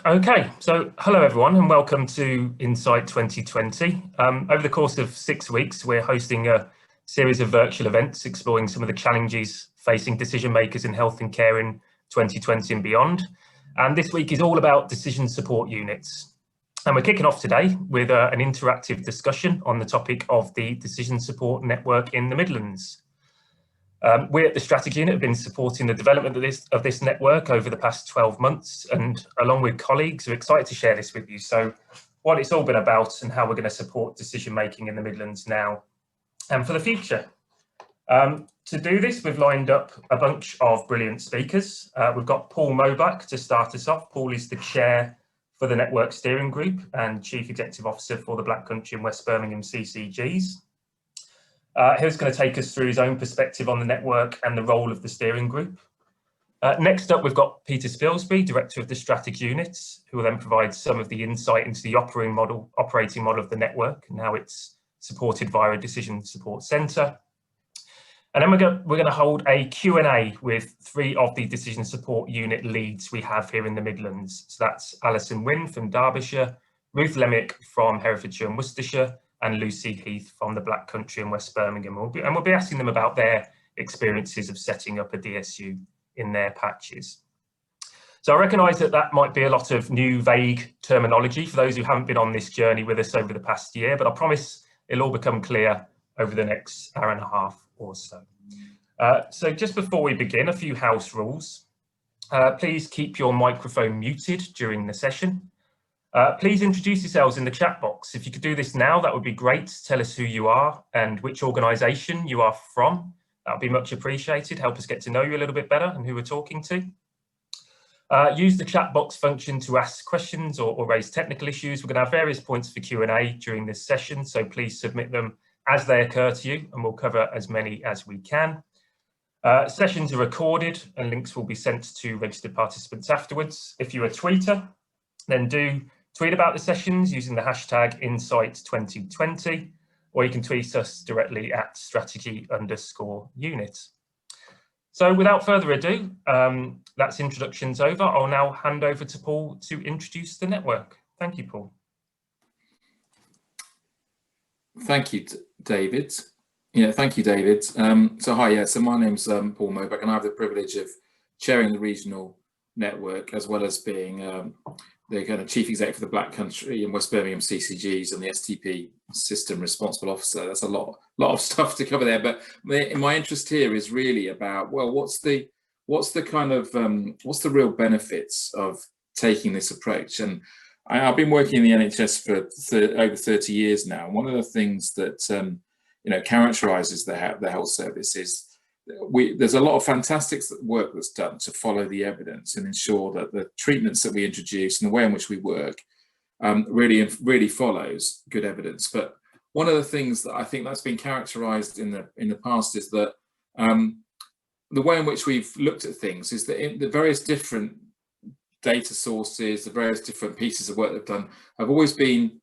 Okay, so hello everyone and welcome to Insight 2020. Over the course of 6 weeks, we're hosting a series of virtual events exploring some of the challenges facing decision makers in health and care in 2020 and beyond. And this week is all about decision support units. And we're kicking off today with an interactive discussion on the topic of the decision support network in the Midlands. We at the Strategy Unit have been supporting the development of this network over the past 12 months, and along with colleagues, are excited to share this with you. So what it's all been about and how we're going to support decision making in the Midlands now and for the future. To do this, we've lined up a bunch of brilliant speakers. We've got Paul Moback to start us off. Paul is the chair for the Network Steering Group and Chief Executive Officer for the Black Country and West Birmingham CCGs. He's going to take us through his own perspective on the network and the role of the steering group. Next up, we've got Peter Spilsby, Director of the Strategy Unit, who will then provide some of the insight into the operating model of the network and how it's supported via a decision support centre. And then we're going to hold a Q&A with 3 of the decision support unit leads we have here in the Midlands. So that's Alison Wynne from Derbyshire, Ruth Lemick from Herefordshire and Worcestershire, and Lucy Heath from the Black Country and West Birmingham. We'll be asking them about their experiences of setting up a DSU in their patches. So I recognise that might be a lot of new vague terminology for those who haven't been on this journey with us over the past year, but I promise it'll all become clear over the next hour and a half or so. So just before we begin, a few house rules. Please keep your microphone muted during the session. Please introduce yourselves in the chat box. If you could do this now, that would be great. Tell us who you are and which organisation you are from. That would be much appreciated. Help us get to know you a little bit better and who we're talking to. Use the chat box function to ask questions or raise technical issues. We're going to have various points for Q&A during this session, so please submit them as they occur to you and we'll cover as many as we can. Sessions are recorded and links will be sent to registered participants afterwards. If you're a tweeter, then do tweet about the sessions using the hashtag Insight2020, or you can tweet us directly at strategy_unit. So without further ado, that's introductions over. I'll now hand over to Paul to introduce the network. Thank you, Paul. Thank you, David. Thank you, David. So hi, so my name's Paul Moback, and I have the privilege of chairing the regional network as well as being the kind of Chief Executive for the Black Country and West Birmingham CCGs and the STP System Responsible Officer. That's a lot of stuff to cover there. But my interest here is really about, well, what's the real benefits of taking this approach? And I've been working in the NHS for over 30 years now. One of the things that characterises the health service is there's a lot of fantastic work that's done to follow the evidence and ensure that the treatments that we introduce and the way in which we work really follows good evidence. But one of the things that I think that's been characterised in the past is that the way in which we've looked at things is that in the various different data sources, the various different pieces of work they've done have always been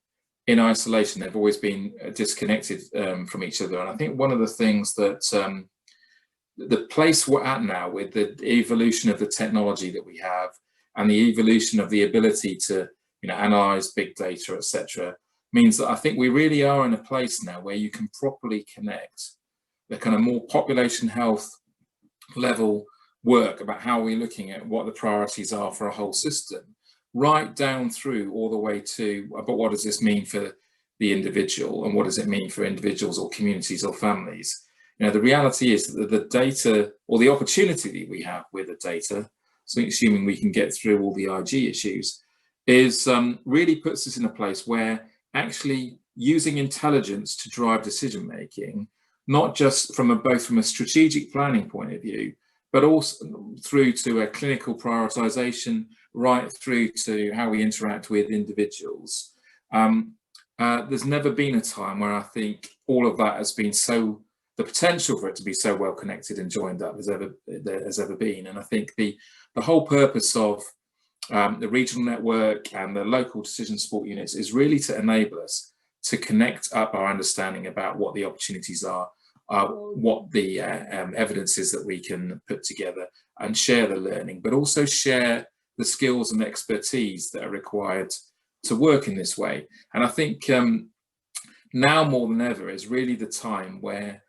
in isolation. They've always been disconnected from each other. And I think one of the things that the place we're at now with the evolution of the technology that we have and the evolution of the ability to analyze big data, etc., means that I think we really are in a place now where you can properly connect the kind of more population health level work about how we're looking at what the priorities are for a whole system, right down through all the way to, but what does this mean for the individual and what does it mean for individuals or communities or families? The reality is that the data, or the opportunity that we have with the data, so assuming we can get through all the IG issues, is really puts us in a place where actually using intelligence to drive decision making, not just both from a strategic planning point of view, but also through to a clinical prioritization, right through to how we interact with individuals. There's never been a time where I think all of that has been the potential for it to be so well connected and joined up as ever been. And I think the whole purpose of the regional network and the local decision support units is really to enable us to connect up our understanding about what the opportunities are, what the evidence is that we can put together and share the learning, but also share the skills and expertise that are required to work in this way. And I think now more than ever is really the time where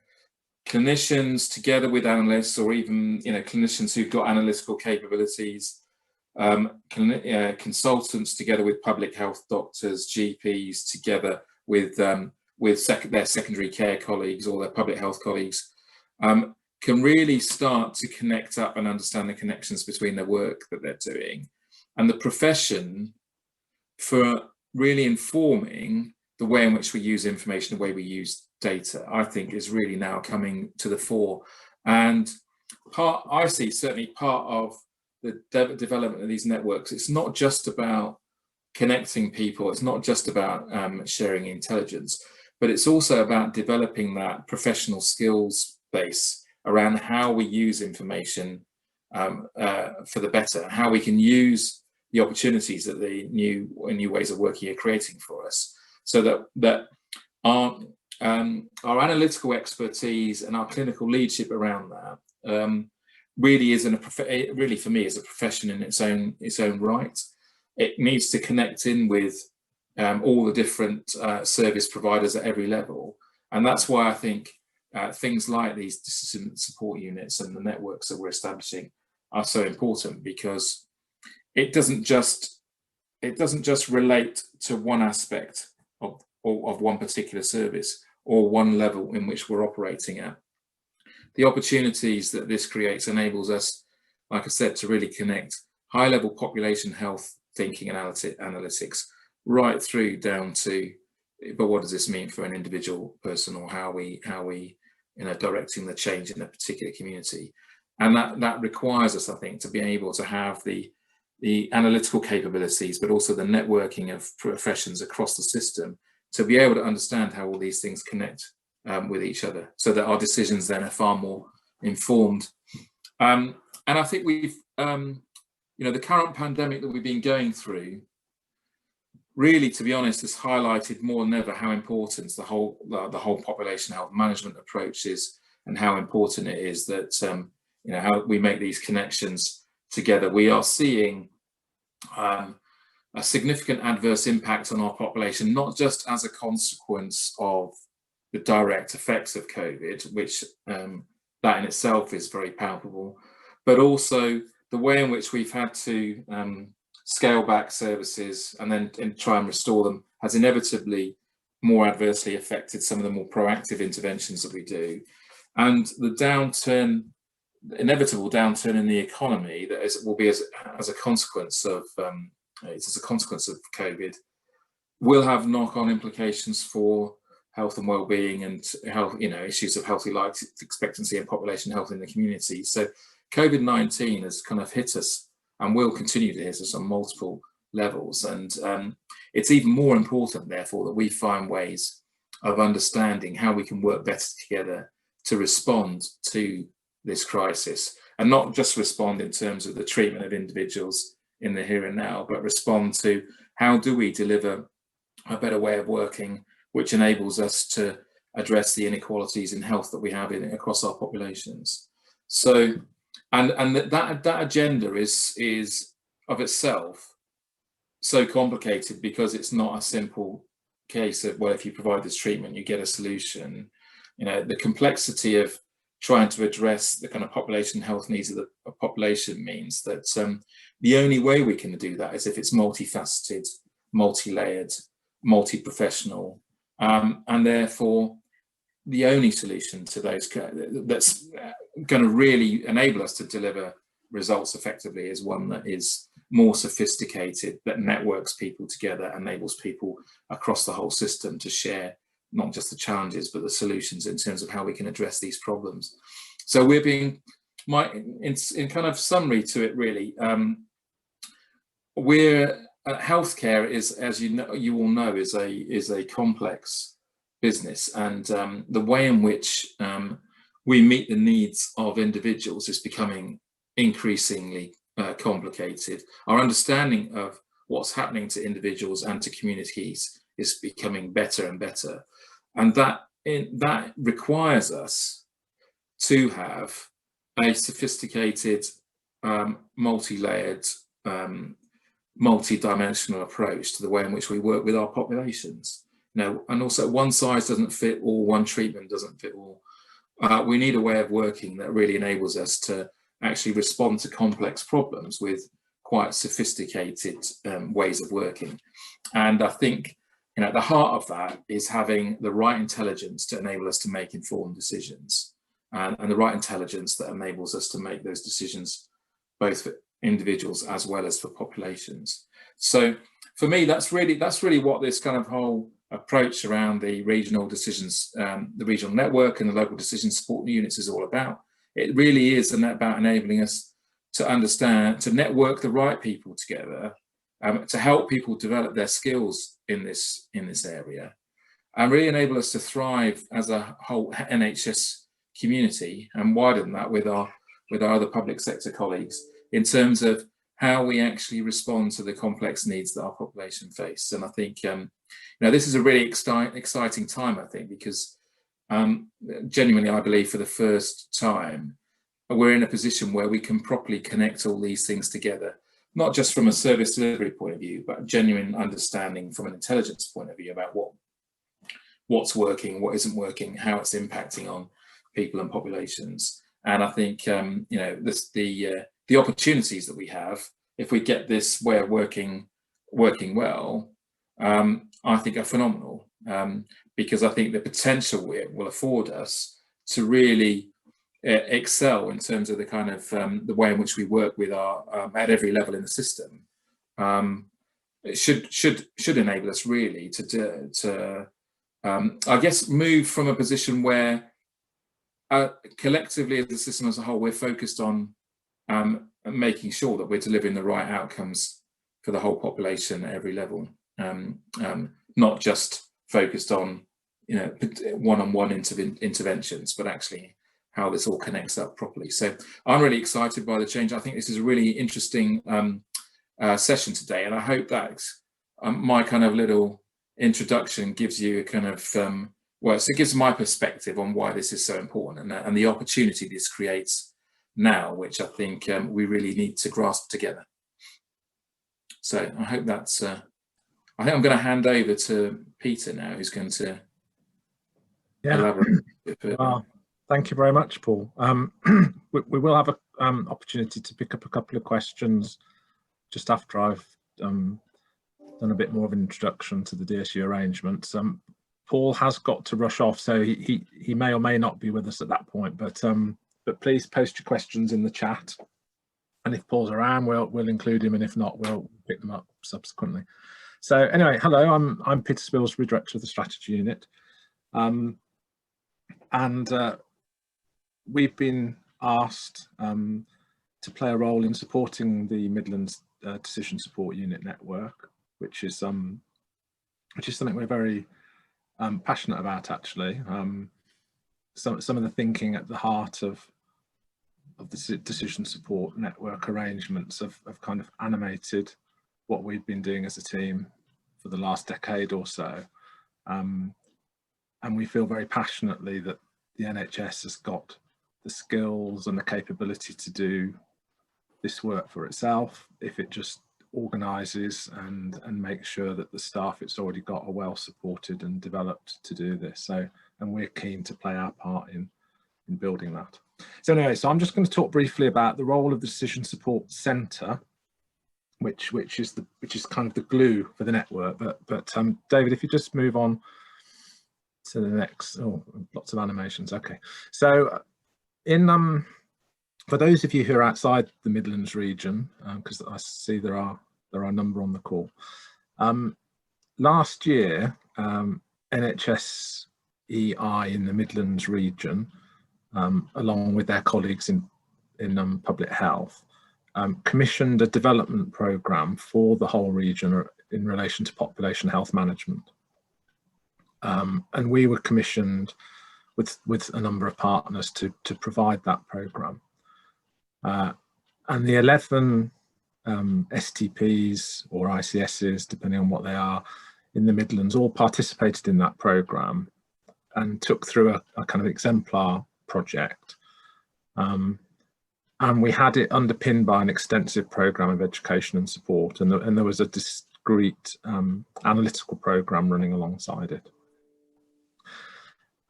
clinicians, together with analysts, or even clinicians who've got analytical capabilities, consultants together with public health doctors, GPs, together with their secondary care colleagues or their public health colleagues, can really start to connect up and understand the connections between the work that they're doing and the profession for really informing the way in which we use information, the way we use data, I think is really now coming to the fore. And I see certainly part of the development of these networks, it's not just about connecting people, it's not just about sharing intelligence, but it's also about developing that professional skills base around how we use information for the better, how we can use the opportunities that the new ways of working are creating for us, so that our analytical expertise and our clinical leadership around that really is really for me is a profession in its own right. It needs to connect in with all the different service providers at every level, and that's why I think things like these decision support units and the networks that we're establishing are so important, because it doesn't just relate to one aspect of one particular service or one level in which we're operating at. The opportunities that this creates enables us, like I said, to really connect high-level population health thinking and analytics right through down to, but what does this mean for an individual person, or how we directing the change in a particular community. And that requires us, I think, to be able to have the analytical capabilities, but also the networking of professions across the system to be able to understand how all these things connect with each other, so that our decisions then are far more informed. And I think we've, the current pandemic that we've been going through, really, to be honest, has highlighted more than ever how important the whole population health management approach is, and how important it is that how we make these connections together. We are seeing a significant adverse impact on our population, not just as a consequence of the direct effects of COVID, which that in itself is very palpable, but also the way in which we've had to scale back services and then try and restore them has inevitably more adversely affected some of the more proactive interventions that we do. And the inevitable downturn in the economy that will be as a consequence of COVID will have knock-on implications for health and well-being and health, issues of healthy life expectancy and population health in the community. So COVID-19 has kind of hit us and will continue to hit us on multiple levels. And it's even more important, therefore, that we find ways of understanding how we can work better together to respond to this crisis, and not just respond in terms of the treatment of individuals in the here and now, but respond to how do we deliver a better way of working, which enables us to address the inequalities in health that we have across our populations. So, and that agenda is of itself so complicated, because it's not a simple case of, well, if you provide this treatment, you get a solution. The complexity of trying to address the kind of population health needs of the population means that the only way we can do that is if it's multifaceted, multi-layered, multi-professional, and therefore the only solution to those that's going to really enable us to deliver results effectively is one that is more sophisticated, that networks people together, enables people across the whole system to share not just the challenges but the solutions in terms of how we can address these problems. So we're being, in kind of summary to it really, healthcare is, as you all know, is a complex business, and the way in which we meet the needs of individuals is becoming increasingly complicated. Our understanding of what's happening to individuals and to communities is becoming better and better, and that requires us to have a sophisticated, multi-layered multi-dimensional approach to the way in which we work with our populations. And also one size doesn't fit all, one treatment doesn't fit all. We need a way of working that really enables us to actually respond to complex problems with quite sophisticated ways of working. And I think, at the heart of that is having the right intelligence to enable us to make informed decisions, and the right intelligence that enables us to make those decisions both for individuals as well as for populations. So for me, that's really what this kind of whole approach around the regional decisions, the regional network and the local decision support units is all about. It really is about enabling us to understand, to network the right people together, to help people develop their skills in this area, and really enable us to thrive as a whole NHS community, and widen that with our other public sector colleagues in terms of how we actually respond to the complex needs that our population face. And I think this is a really exciting time, I think, because genuinely I believe for the first time we're in a position where we can properly connect all these things together, not just from a service delivery point of view, but genuine understanding from an intelligence point of view about what's working, what isn't working, how it's impacting on people and populations. And I think the opportunities that we have, if we get this way of working well, I think are phenomenal, because I think the potential it will afford us to really excel in terms of the kind of the way in which we work with our at every level in the system. It should enable us really to I guess move from a position where collectively as the system as a whole we're focused on making sure that we're delivering the right outcomes for the whole population at every level, not just focused on one-on-one interventions, but actually how this all connects up properly. So I'm really excited by the change. I think this is a really interesting session today, and I hope that my kind of little introduction gives you a kind of so it gives my perspective on why this is so important, and the opportunity this creates now, which I think we really need to grasp together. So I hope that's I think I'm going to hand over to Peter now, who's going to elaborate a bit further. Thank you very much, Paul. We will have an opportunity to pick up a couple of questions just after I've done a bit more of an introduction to the DSU arrangements. Paul has got to rush off, so he may or may not be with us at that point, but please post your questions in the chat, and if Paul's around, we'll include him, and if not, we'll pick them up subsequently. So anyway, hello, I'm Peter Spilsbury, Director of the Strategy Unit, and we've been asked to play a role in supporting the Midlands Decision Support Unit network, which is something we're very passionate about, actually. Some of the thinking at the heart of the decision support network arrangements have kind of animated what we've been doing as a team for the last decade or so, and we feel very passionately that the NHS has got the skills and the capability to do this work for itself if it just organises and makes sure that the staff it's already got are well supported and developed to do this. So, and we're keen to play our part in building that. So anyway, so I'm just going to talk briefly about the role of the Decision Support Centre, which is kind of the glue for the network. But David, if you just move on to the next. Oh, lots of animations. Okay, so for those of you who are outside the Midlands region, because I see there are a number on the call, last year NHS EI in the Midlands region, along with their colleagues in public health, commissioned a development programme for the whole region in relation to population health management, and we were commissioned with a number of partners to provide that programme. And the 11 STPs or ICSs, depending on what they are, in the Midlands all participated in that programme and took through a kind of exemplar project. And we had it underpinned by an extensive programme of education and support, and there was a discrete analytical programme running alongside it.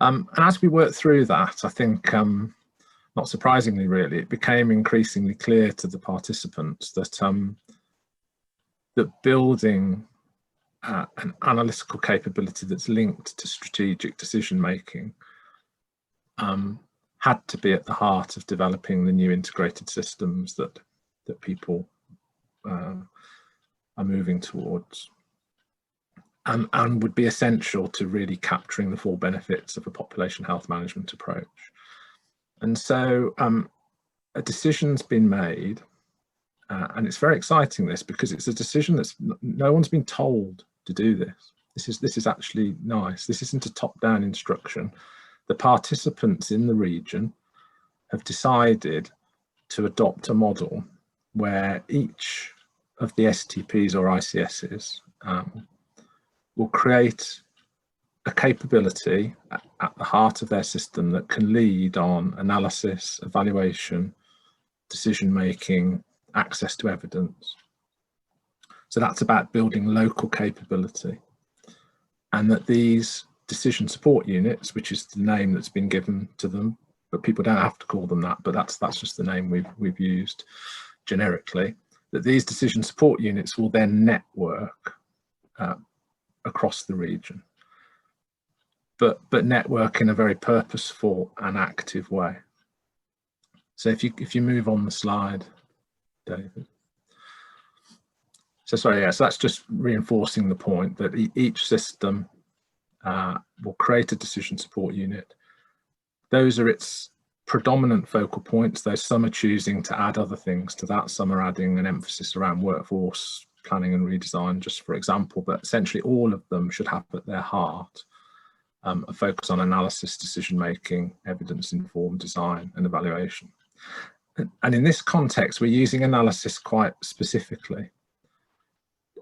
And as we worked through that, I think, not surprisingly really, it became increasingly clear to the participants that, that building an analytical capability that's linked to strategic decision making had to be at the heart of developing the new integrated systems that people are moving towards, and would be essential to really capturing the full benefits of a population health management approach. And so a decision's been made, and it's very exciting, this, because it's a decision that's no one's been told to do this. This is actually nice. This isn't a top-down instruction. The participants in the region have decided to adopt a model where each of the STPs or ICSs will create a capability at the heart of their system that can lead on analysis, evaluation, decision-making, access to evidence. So that's about building local capability, and that these decision support units, which is the name that's been given to them, but people don't have to call them that, but that's just the name we've used generically, that these decision support units will then network across the region, but network in a very purposeful and active way. So if you move on the slide, David. So sorry, so that's just reinforcing the point that each system will create a decision support unit. Those are its predominant focal points, though some are choosing to add other things to that. Some are adding an emphasis around workforce planning and redesign, just for example, but essentially all of them should have at their heart a focus on analysis, decision making, evidence informed design and evaluation. And in this context, we're using analysis quite specifically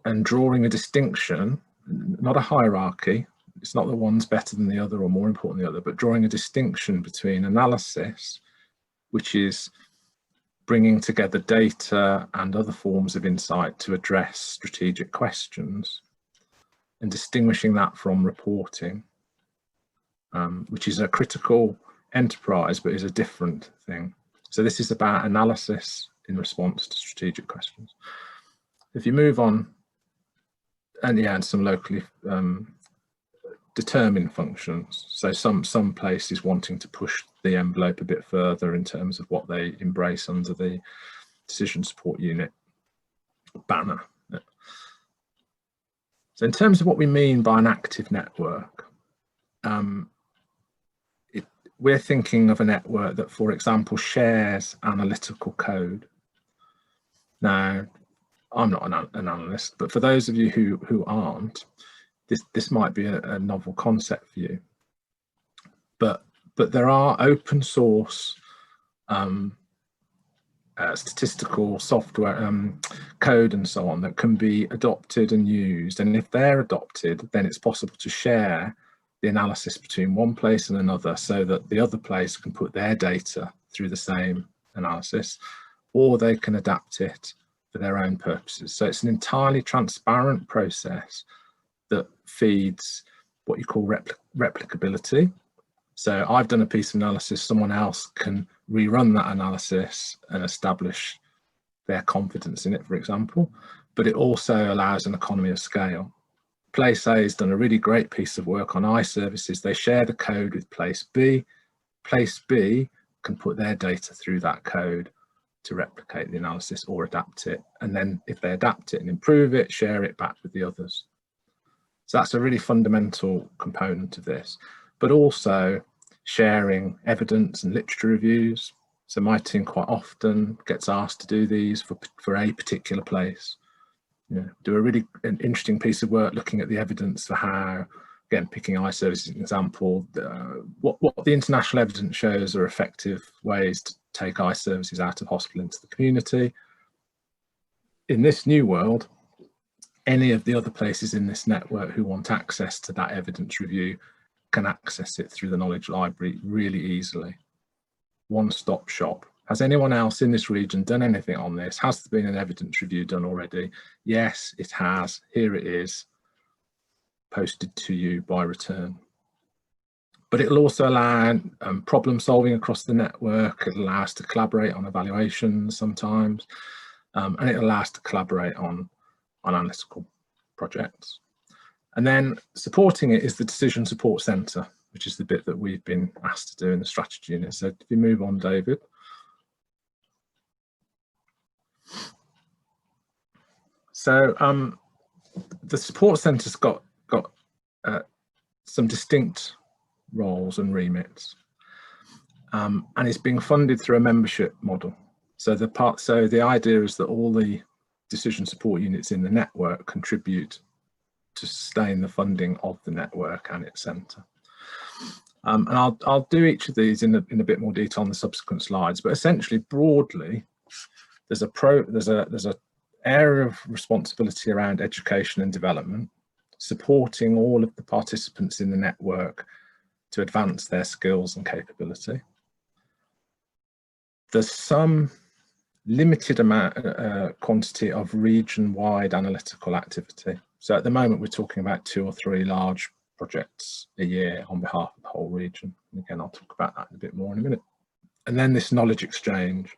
and drawing a distinction, not a hierarchy. It's not that one's better than the other or more important than the other, but drawing a distinction between analysis, which is bringing together data and other forms of insight to address strategic questions, and distinguishing that from reporting, which is a critical enterprise, but is a different thing. So this is about analysis in response to strategic questions. If you move on, and some locally determined functions. So some places wanting to push the envelope a bit further in terms of what they embrace under the decision support unit banner. So in terms of what we mean by an active network, we're thinking of a network that, for example, shares analytical code. Now, I'm not an analyst, but for those of you who aren't, this might be a novel concept for you. But there are open source statistical software, code and so on that can be adopted and used. And if they're adopted, then it's possible to share the analysis between one place and another so that the other place can put their data through the same analysis, or they can adapt it for their own purposes. So it's an entirely transparent process that feeds what you call replicability. So I've done a piece of analysis, someone else can rerun that analysis and establish their confidence in it, for example, but it also allows an economy of scale. Place A has done a really great piece of work on iServices. They share the code with Place B. Place B can put their data through that code to replicate the analysis or adapt it. And then if they adapt it and improve it, share it back with the others. So that's a really fundamental component of this, but also sharing evidence and literature reviews. So my team quite often gets asked to do these for a particular place. Do a really interesting piece of work looking at the evidence for how, again, picking iServices as an example, what the international evidence shows are effective ways to take iServices out of hospital into the community. In this new world, any of the other places in this network who want access to that evidence review can access it through the knowledge library really easily. One-stop shop, Has anyone else in this region done anything on this? Has there been an evidence review done already? Yes, it has. Here it is, posted to you by return. But it'll also allow problem solving across the network. It'll allow us to collaborate on evaluations sometimes, and it'll allow us to collaborate on analytical projects. And then supporting it is the Decision Support Centre, which is the bit that we've been asked to do in the strategy unit. So if you move on, David. So the support centre's got some distinct roles and remits, and it's being funded through a membership model. So the idea is that all the decision support units in the network contribute to sustain the funding of the network and its centre. And I'll do each of these in a bit more detail on the subsequent slides, but essentially broadly, there's a area of responsibility around education and development, supporting all of the participants in the network to advance their skills and capability. There's some limited quantity of region-wide analytical activity. So at the moment, we're talking about 2 or 3 large projects a year on behalf of the whole region. And again, I'll talk about that in a bit more in a minute. And then this knowledge exchange,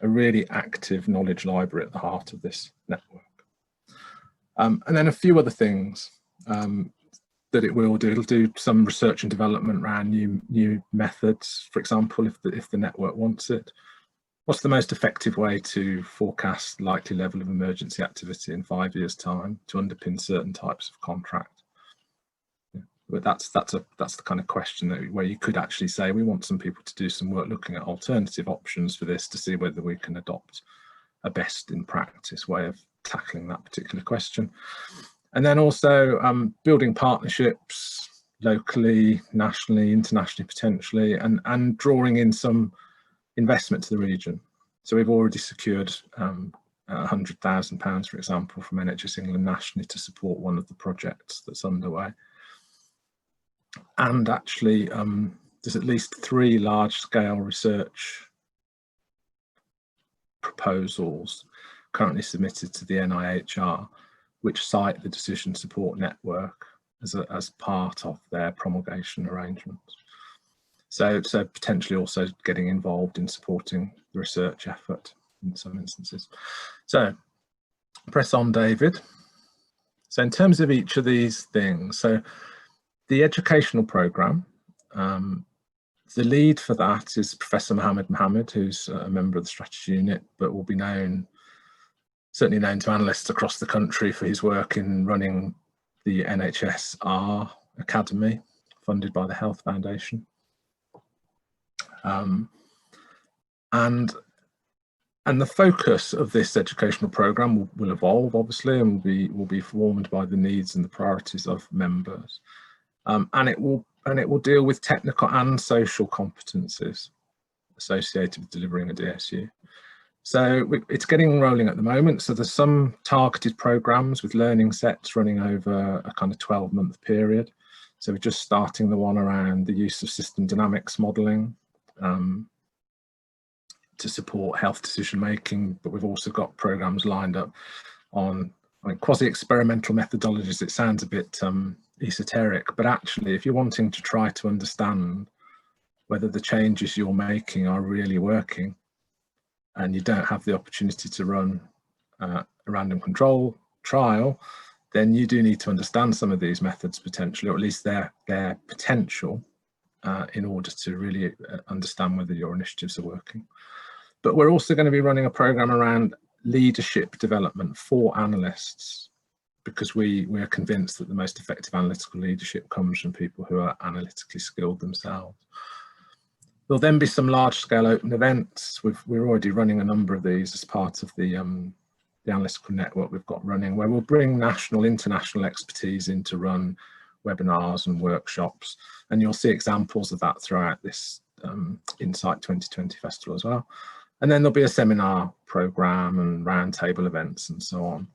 a really active knowledge library at the heart of this network. And then a few other things that it will do. It'll do some research and development around new methods, for example, if the network wants it. What's the most effective way to forecast likely level of emergency activity in 5 years' time to underpin certain types of contract? But that's the kind of question where you could actually say we want some people to do some work looking at alternative options for this to see whether we can adopt a best in practice way of tackling that particular question. And then also building partnerships locally, nationally, internationally potentially, and drawing in some investment to the region. So we've already secured £100,000, for example, from NHS England nationally to support one of the projects that's underway. And actually, there's at least 3 large-scale research proposals currently submitted to the NIHR, which cite the decision support network as part of their promulgation arrangements. So potentially also getting involved in supporting the research effort in some instances. So press on, David. So in terms of each of these things, so the educational programme, the lead for that is Professor Mohammed, who's a member of the strategy unit, but will be certainly known to analysts across the country for his work in running the NHS-R Academy, funded by the Health Foundation. And the focus of this educational programme will evolve, obviously, and will be formed by the needs and the priorities of members. And it will deal with technical and social competencies associated with delivering a DSU. So it's getting rolling at the moment. So there's some targeted programs with learning sets running over a kind of 12-month period. So we're just starting the one around the use of system dynamics modelling to support health decision making, but we've also got programs lined up on quasi-experimental methodologies. It sounds a bit esoteric, but actually if you're wanting to try to understand whether the changes you're making are really working and you don't have the opportunity to run a random control trial, then you do need to understand some of these methods potentially, or at least their potential in order to really understand whether your initiatives are working. But we're also going to be running a program around leadership development for analysts, because we are convinced that the most effective analytical leadership comes from people who are analytically skilled themselves. There'll then be some large-scale open events. We're already running a number of these as part of the analytical network we've got running, where we'll bring national, international expertise in to run webinars and workshops. And you'll see examples of that throughout this Insight 2020 festival as well. And then there'll be a seminar program and roundtable events and so on.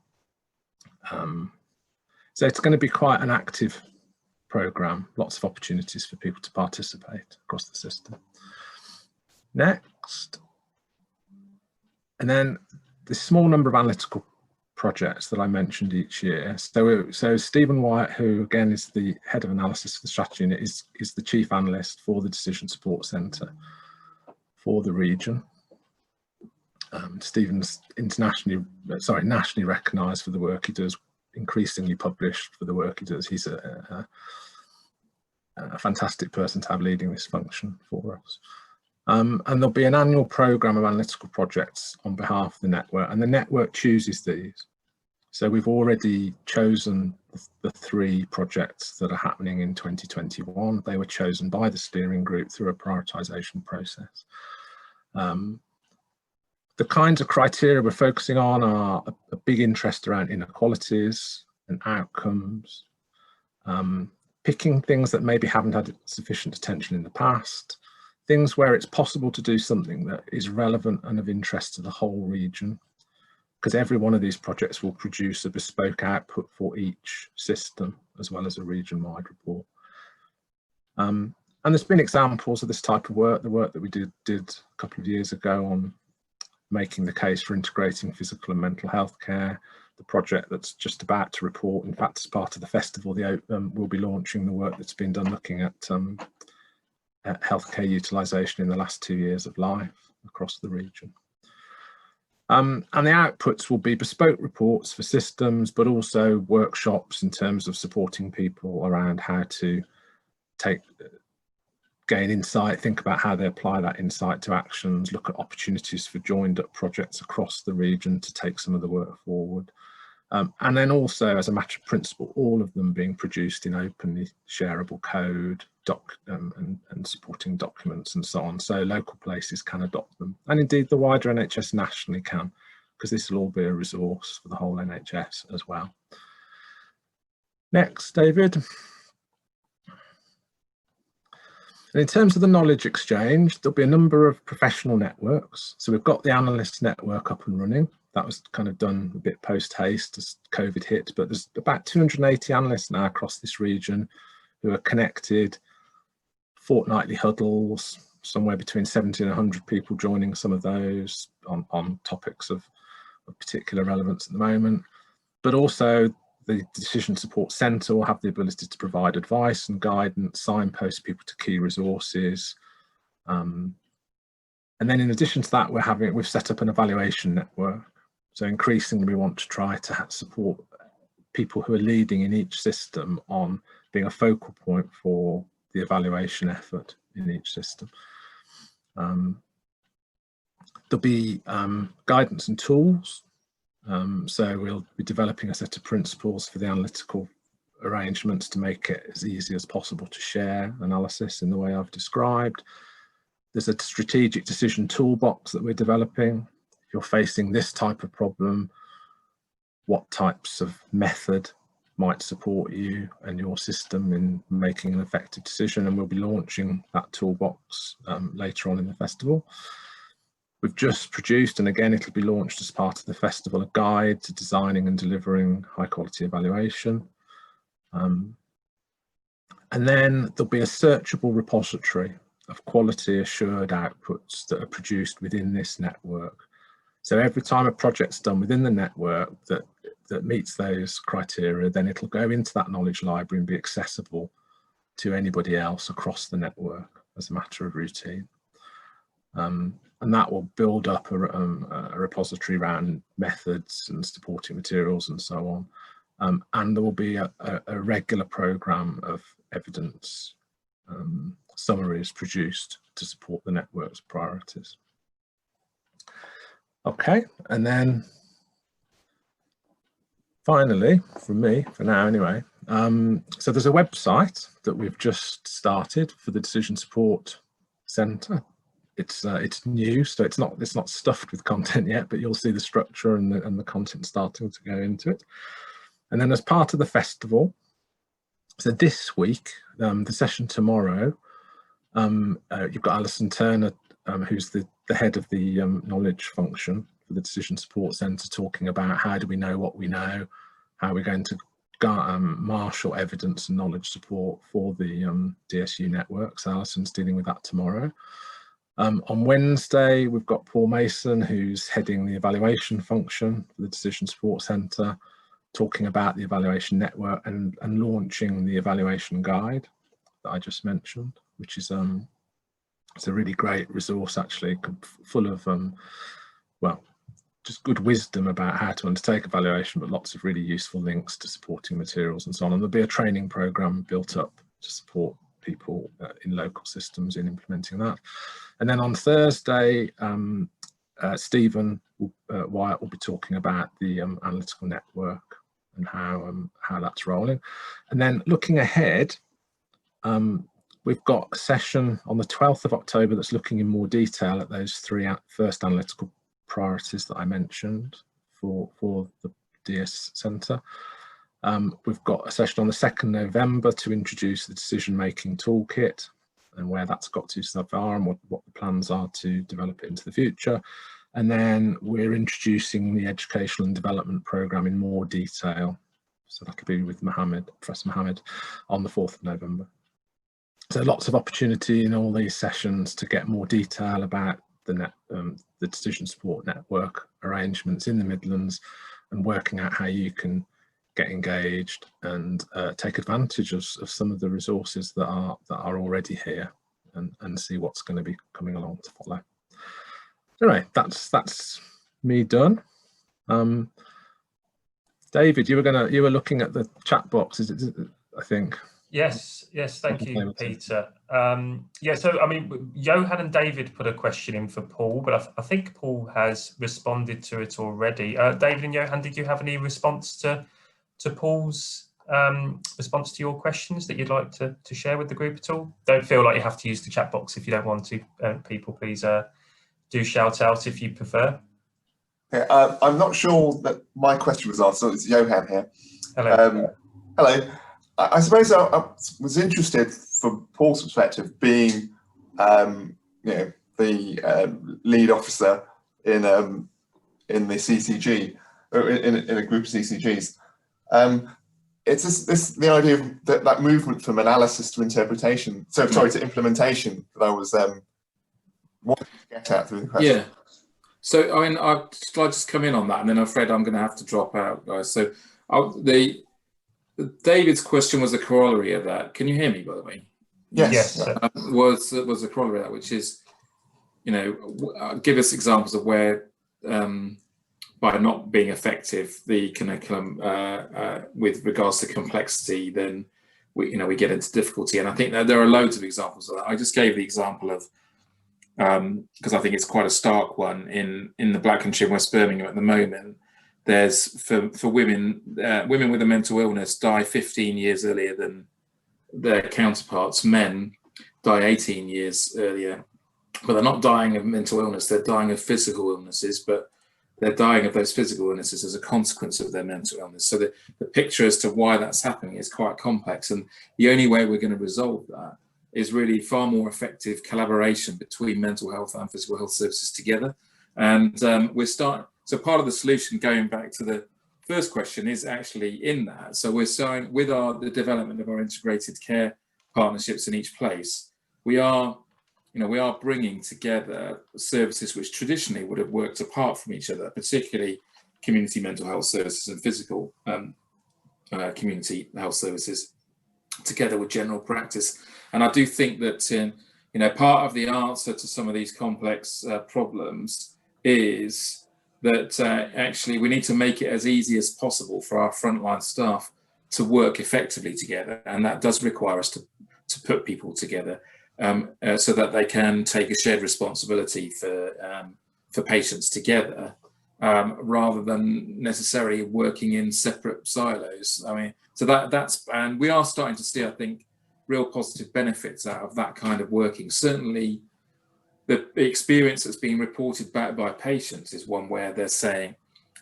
So it's going to be quite an active program, lots of opportunities for people to participate across the system. Next. And then the small number of analytical projects that I mentioned each year. So Stephen Wyatt, who again is the head of analysis for the strategy unit, is the chief analyst for the Decision Support Centre for the region. Stephen's nationally recognised for the work he does, increasingly published for the work he does. He's a fantastic person to have leading this function for us. And there'll be an annual programme of analytical projects on behalf of the network, and the network chooses these. So we've already chosen the 3 projects that are happening in 2021. They were chosen by the steering group through a prioritisation process. The kinds of criteria we're focusing on are a big interest around inequalities and outcomes, picking things that maybe haven't had sufficient attention in the past, things where it's possible to do something that is relevant and of interest to the whole region, because every one of these projects will produce a bespoke output for each system, as well as a region-wide report. And there's been examples of this type of work, the work that we did a couple of years ago on making the case for integrating physical and mental health care, the project that's just about to report. In fact, as part of the festival, we'll be launching the work that's been done looking at healthcare utilisation in the last 2 years of life across the region. And the outputs will be bespoke reports for systems, but also workshops in terms of supporting people around how to gain insight, think about how they apply that insight to actions, look at opportunities for joined up projects across the region to take some of the work forward. And then also, as a matter of principle, all of them being produced in openly shareable code, and supporting documents and so on. So local places can adopt them. And indeed, the wider NHS nationally can, because this will all be a resource for the whole NHS as well. Next, David. And in terms of the knowledge exchange, there'll be a number of professional networks. So we've got the analyst network up and running. That was kind of done a bit post-haste as COVID hit, but there's about 280 analysts now across this region who are connected, fortnightly huddles, somewhere between 70 and 100 people joining some of those on topics of particular relevance at the moment. But also the Decision Support Centre will have the ability to provide advice and guidance, signpost people to key resources. And then in addition to that, we've set up an evaluation network. So increasingly we want to try to support people who are leading in each system on being a focal point for the evaluation effort in each system. There'll be guidance and tools. So we'll be developing a set of principles for the analytical arrangements to make it as easy as possible to share analysis in the way I've described. There's a strategic decision toolbox that we're developing. If you're facing this type of problem, what types of method might support you and your system in making an effective decision, and we'll be launching that toolbox later on in the festival. We've just produced, and again it'll be launched as part of the festival, a guide to designing and delivering high quality evaluation. And then there'll be a searchable repository of quality assured outputs that are produced within this network. So every time a project's done within the network that meets those criteria, then it'll go into that knowledge library and be accessible to anybody else across the network as a matter of routine. And that will build up a repository around methods and supporting materials and so on. And there will be a regular programme of evidence summaries produced to support the network's priorities. Okay, and then finally, from me, for now anyway, so there's a website that we've just started for the Decision Support Centre. It's new, so it's not stuffed with content yet, but you'll see the structure and the content starting to go into it. And then as part of the festival, so this week, the session tomorrow, you've got Alison Turner, who's the head of the knowledge function for the Decision Support Centre, talking about how do we know what we know, how we're going to marshal evidence and knowledge support for the DSU network. So Alison's dealing with that tomorrow. On Wednesday, we've got Paul Mason, who's heading the evaluation function for the Decision Support Centre, talking about the evaluation network and launching the evaluation guide that I just mentioned, which is it's a really great resource, actually, full of well, just good wisdom about how to undertake evaluation, but lots of really useful links to supporting materials and so on. And there'll be a training programme built up to support people in local systems in implementing that. And then on Thursday, Stephen Wyatt will be talking about the analytical network and how that's rolling. And then looking ahead, we've got a session on the 12th of October that's looking in more detail at those three first analytical priorities that I mentioned for the DS Centre. We've got a session on the 2nd November to introduce the decision-making toolkit and where that's got to so far and what the plans are to develop it into the future. And then we're introducing the educational and development programme in more detail. So that'll be with Professor Mohammed on the 4th of November. So lots of opportunity in all these sessions to get more detail about the decision support network arrangements in the Midlands and working out how you can get engaged and take advantage of some of the resources that are already here and see what's going to be coming along to follow. Anyway, that's me done. David, you were looking at the chat box, is it, I think? Yes, thank you, Peter. Yeah, so I mean, Johan and David put a question in for Paul, but I think Paul has responded to it already. David and Johan, did you have any response to Paul's response to your questions that you'd like to share with the group at all? Don't feel like you have to use the chat box if you don't want to. People, please do shout out if you prefer. Yeah, I'm not sure that my question was answered. It's Johan here. Hello. Hello. I suppose I was interested from Paul's perspective, being the lead officer in the CCG, or in a group of CCGs. It's the idea of that movement from analysis to interpretation. So sorry, to implementation that I was wanting to get at through the question. Yeah. So I mean, I'll just come in on that, and then I'm afraid I'm going to have to drop out, guys. So David's question was a corollary of that. Can you hear me, by the way? Yes. Was a corollary of that, which is, give us examples of where, by not being effective, the curriculum with regards to complexity, then we get into difficulty. And I think that there are loads of examples of that. I just gave the example of, because I think it's quite a stark one in the Black Country in West Birmingham at the moment. There's for women with a mental illness die 15 years earlier than their counterparts. Men die 18 years earlier, but they're not dying of mental illness. They're dying of physical illnesses, but they're dying of those physical illnesses as a consequence of their mental illness. So the picture as to why that's happening is quite complex, and the only way we're going to resolve that is really far more effective collaboration between mental health and physical health services together. And so part of the solution, going back to the first question, is actually in that. So we're starting with the development of our integrated care partnerships in each place. We are bringing together services which traditionally would have worked apart from each other, particularly community mental health services and physical community health services, together with general practice. And I do think that part of the answer to some of these complex problems is that actually we need to make it as easy as possible for our frontline staff to work effectively together, and that does require us to put people together so that they can take a shared responsibility for patients together, rather than necessarily working in separate silos. I mean, so and we are starting to see, I think, real positive benefits out of that kind of working. Certainly, the experience that's being reported back by patients is one where they're saying,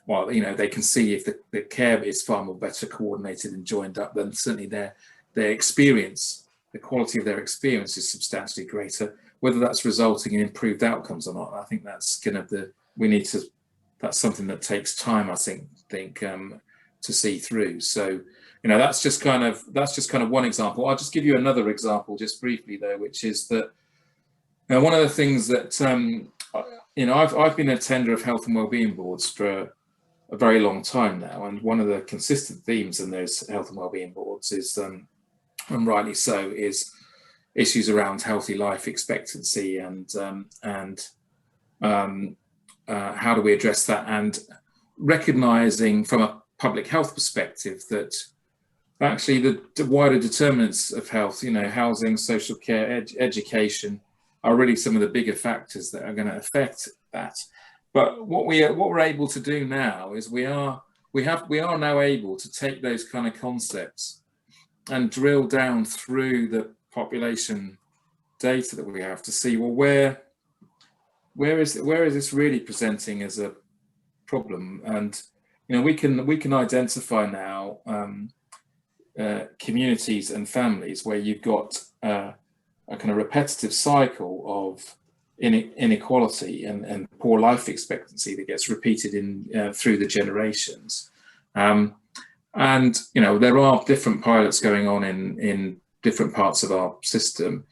well, they can see if the care is far more better coordinated and joined up, then certainly their experience, the quality of their experience is substantially greater. Whether that's resulting in improved outcomes or not, I think that's that's something that takes time, I think to see through. So, that's just kind of one example. I'll just give you another example just briefly though, which is that Now, one of the things that I've been a attender of health and wellbeing boards for a very long time now, and one of the consistent themes in those health and wellbeing boards is, and rightly so, is issues around healthy life expectancy and how do we address that, and recognizing from a public health perspective that actually the wider determinants of health, housing, social care, education, are really some of the bigger factors that are going to affect that. But what we're able to do now is we are now able to take those kind of concepts and drill down through the population data that we have to see, well, where is this really presenting as a problem? And we can identify now communities and families where you've got a kind of repetitive cycle of inequality and poor life expectancy that gets repeated in through the generations. And there are different pilots going on in different parts of our system,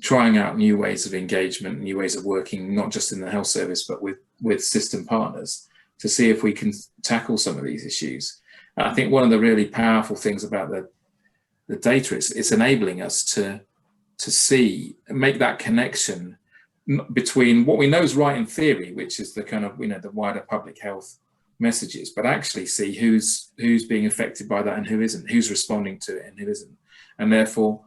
trying out new ways of engagement, new ways of working, not just in the health service, but with system partners, to see if we can tackle some of these issues. And I think one of the really powerful things about the data is it's enabling us to see and make that connection between what we know is right in theory, which is the kind of the wider public health messages, but actually see who's being affected by that and who isn't, who's responding to it and who isn't. And therefore,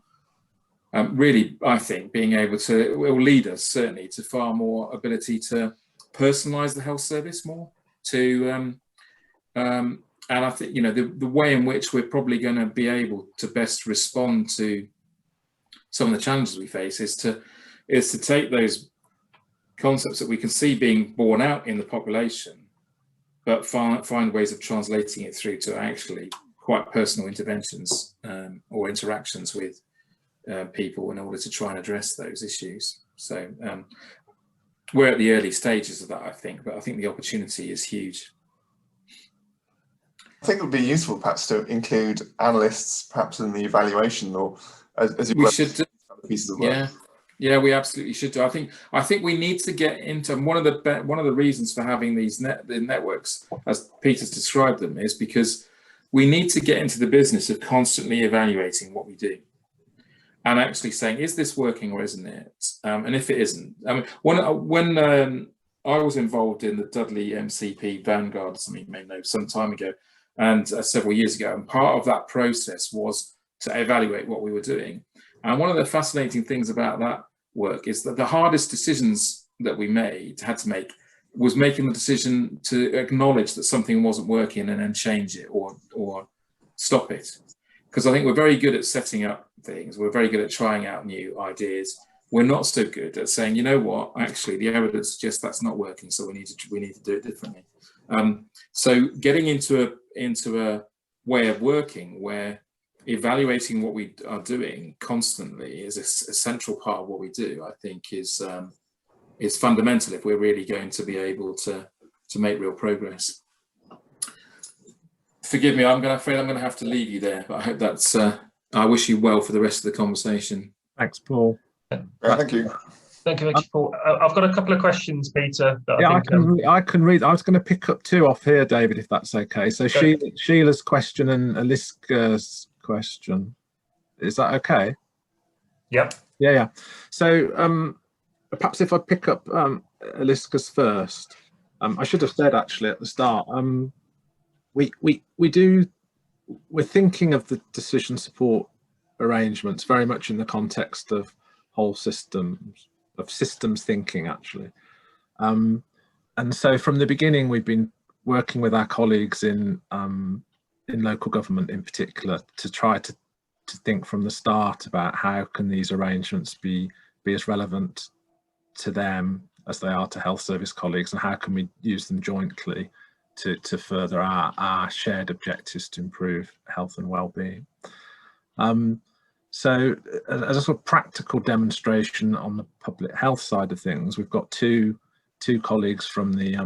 really, I think being able to will lead us certainly to far more ability to personalize the health service more, and I think the way in which we're probably going to be able to best respond to some of the challenges we face is to take those concepts that we can see being borne out in the population, but find ways of translating it through to actually quite personal interventions or interactions with people in order to try and address those issues. So we're at the early stages of that, I think, but I think the opportunity is huge. I think it would be useful perhaps to include analysts perhaps in the evaluation, or as you should do. Pieces of work. Yeah, we absolutely should do. I think we need to get into one of the reasons for having these the networks, as Peter's described them, is because we need to get into the business of constantly evaluating what we do and actually saying, is this working or isn't it? And if it isn't, when I was involved in the Dudley MCP Vanguard, something you may know, some time ago, and several years ago, and part of that process was to evaluate what we were doing. And one of the fascinating things about that work is that the hardest decisions that we had to make was making the decision to acknowledge that something wasn't working and then change it or stop it. Because I think we're very good at setting up things. We're very good at trying out new ideas. We're not so good at saying, you know what, actually the evidence suggests that's not working, so we need to do it differently. So getting into a way of working where evaluating what we are doing constantly is a central part of what we do, I think is fundamental if we're really going to be able to make real progress. Forgive me, I'm afraid I'm going to have to leave you there, but I hope that's, I wish you well for the rest of the conversation. Thanks, Paul. Thank you. Thank you, Paul. I've got a couple of questions, Peter. That Yeah, I can read. I was going to pick up two off here, David, if that's okay. So Sheila's question and Aliska's question. Is that okay? Yep. Yeah. So perhaps if I pick up Aliska's first, I should have said actually at the start. We're thinking of the decision support arrangements very much in the context of whole systems, of systems thinking actually. And so from the beginning, we've been working with our colleagues in local government in particular to try to think from the start about how can these arrangements be as relevant to them as they are to health service colleagues, and how can we use them jointly to further our shared objectives to improve health and well-being. So as a sort of practical demonstration on the public health side of things, we've got two colleagues from the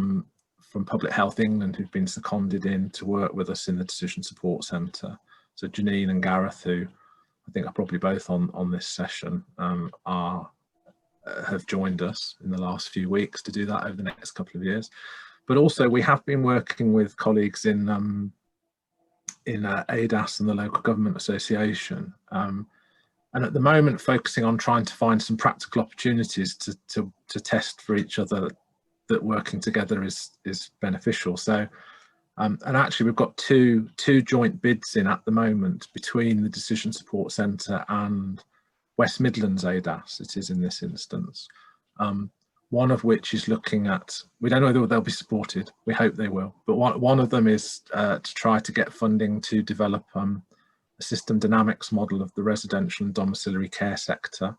from Public Health England who've been seconded in to work with us in the Decision Support Centre. So Janine and Gareth, who I think are probably both on this session, are have joined us in the last few weeks to do that over the next couple of years. But also we have been working with colleagues in ADAS and the Local Government Association, and at the moment focusing on trying to find some practical opportunities to test for each other that working together is beneficial. So and actually we've got two joint bids in at the moment between the Decision Support Centre and West Midlands ADAS, it is in this instance. One of which is looking at, we don't know whether they'll be supported, we hope they will, but one of them is to try to get funding to develop a system dynamics model of the residential and domiciliary care sector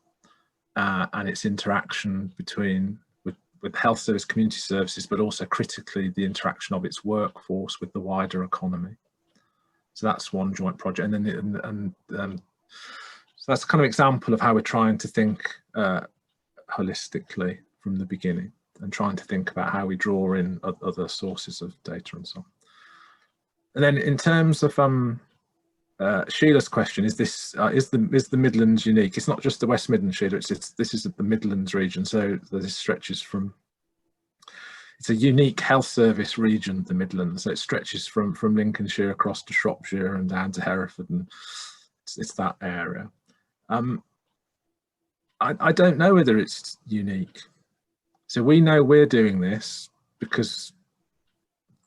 and its interaction with health service, community services, but also critically the interaction of its workforce with the wider economy. So that's one joint project, and then so that's a kind of example of how we're trying to think holistically from the beginning and trying to think about how we draw in other sources of data and so on. And then in terms of Sheila's question, is the Midlands unique? It's not just the West Midlands, Sheila, this is the Midlands region, so this stretches from, it's a unique health service region, the Midlands, so it stretches from Lincolnshire across to Shropshire and down to Hereford, and it's that area. I don't know whether it's unique. So we know we're doing this because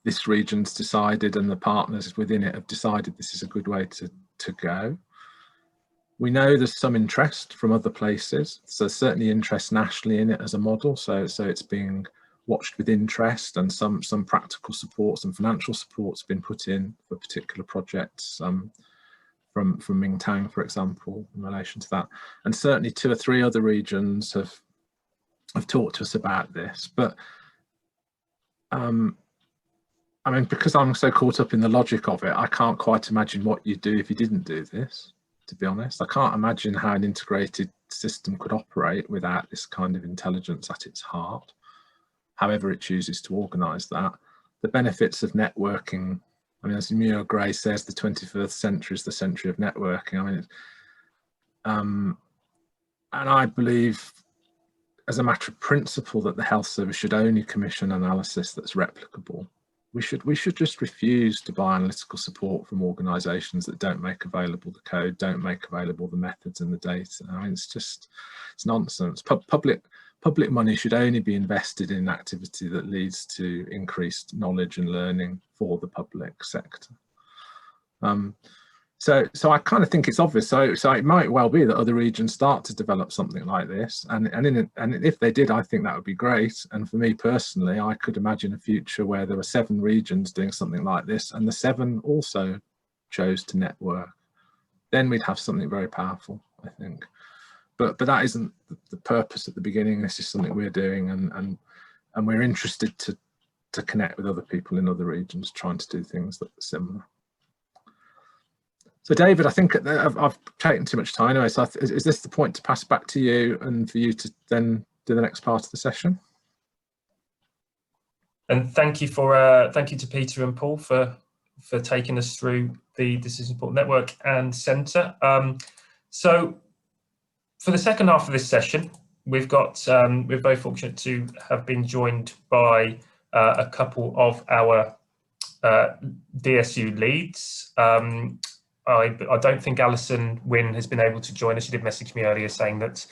this region's decided and the partners within it have decided this is a good way to go. We know there's some interest from other places. So certainly interest nationally in it as a model. So it's being watched with interest, and some practical support, some financial support's been put in for particular projects from Mingtang, for example, in relation to that. And certainly 2 or 3 other regions have talked to us about this. But I mean, because I'm so caught up in the logic of it, I can't quite imagine what you'd do if you didn't do this, to be honest. I can't imagine how an integrated system could operate without this kind of intelligence at its heart, however it chooses to organise that. The benefits of networking, I mean, as Muir Gray says, the 21st century is the century of networking. I mean, and I believe as a matter of principle that the health service should only commission analysis that's replicable. We should just refuse to buy analytical support from organisations that don't make available the code, don't make available the methods and the data. I mean, it's nonsense. Public money should only be invested in activity that leads to increased knowledge and learning for the public sector. So I kind of think it's obvious. So it might well be that other regions start to develop something like this, and if they did, I think that would be great. And for me personally, I could imagine a future where there were 7 regions doing something like this, and the 7 also chose to network. Then we'd have something very powerful, I think. But that isn't the purpose at the beginning. This is something we're doing, and we're interested to connect with other people in other regions trying to do things that are similar. So David, I think I've taken too much time anyway, so is this the point to pass back to you and for you to then do the next part of the session? And thank you to Peter and Paul for taking us through the Decision Support Network and Centre. So for the second half of this session, we're very fortunate to have been joined by a couple of our DSU leads. I don't think Alison Wynne has been able to join us. She did message me earlier saying that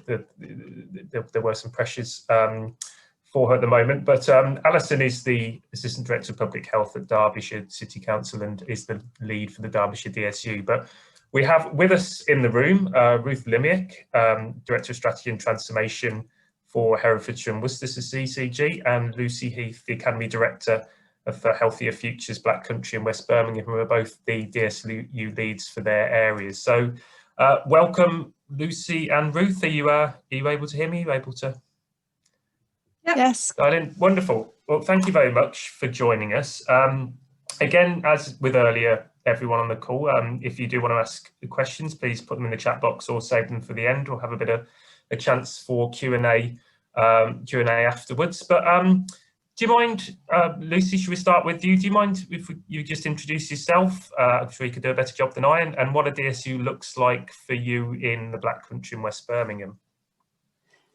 there were some pressures for her at the moment. But Alison is the Assistant Director of Public Health at Derbyshire City Council and is the lead for the Derbyshire DSU. But we have with us in the room Ruth Limiak, Director of Strategy and Transformation for Herefordshire and Worcestershire CCG, and Lucy Heath, the Academy Director for Healthier Futures, Black Country and West Birmingham, who are both the DSU leads for their areas. So welcome, Lucy and Ruth. Are you able to hear me? Are you able to? Yep. Yes. Wonderful. Well, thank you very much for joining us. Again, as with earlier, everyone on the call, if you do want to ask questions, please put them in the chat box or save them for the end. We'll have a bit of a chance for Q&A afterwards. But do you mind, Lucy, should we start with you? Do you mind if you just introduce yourself? I'm sure you could do a better job than I, and what a DSU looks like for you in the Black Country and West Birmingham.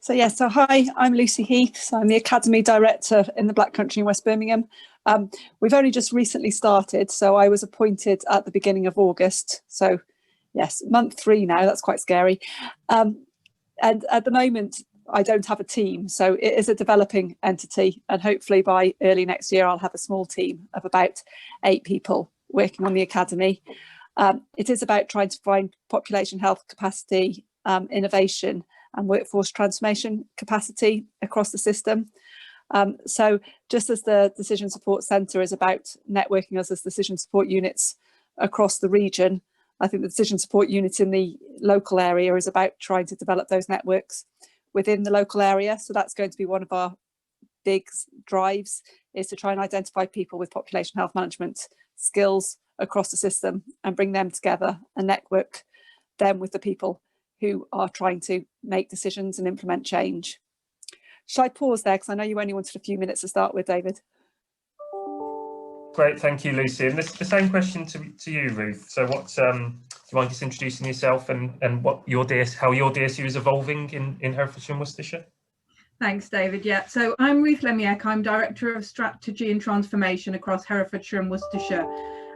So hi, I'm Lucy Heath. So I'm the Academy Director in the Black Country in West Birmingham. We've only just recently started, so I was appointed at the beginning of August. So yes, month 3 now, that's quite scary. And at the moment, I don't have a team, so it is a developing entity, and hopefully by early next year, I'll have a small team of about 8 people working on the Academy. It is about trying to find population health capacity, innovation, and workforce transformation capacity across the system. So just as the Decision Support Centre is about networking us as decision support units across the region, I think the decision support unit in the local area is about trying to develop those networks within the local area. So that's going to be one of our big drives, is to try and identify people with population health management skills across the system and bring them together and network them with the people who are trying to make decisions and implement change. Shall I pause there? Because I know you only wanted a few minutes to start with, David. Great, thank you, Lucy. And the same question to you, Ruth. So what, do you mind just introducing yourself and what how your DSU is evolving in Herefordshire and Worcestershire? Thanks, David. Yeah, so I'm Ruth Lemiak. I'm Director of Strategy and Transformation across Herefordshire and Worcestershire,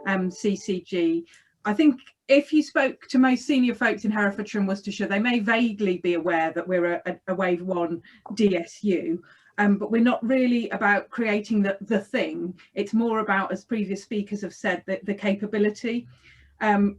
CCG. I think if you spoke to most senior folks in Herefordshire and Worcestershire, they may vaguely be aware that we're a Wave 1 DSU, but we're not really about creating the thing. It's more about, as previous speakers have said, the capability.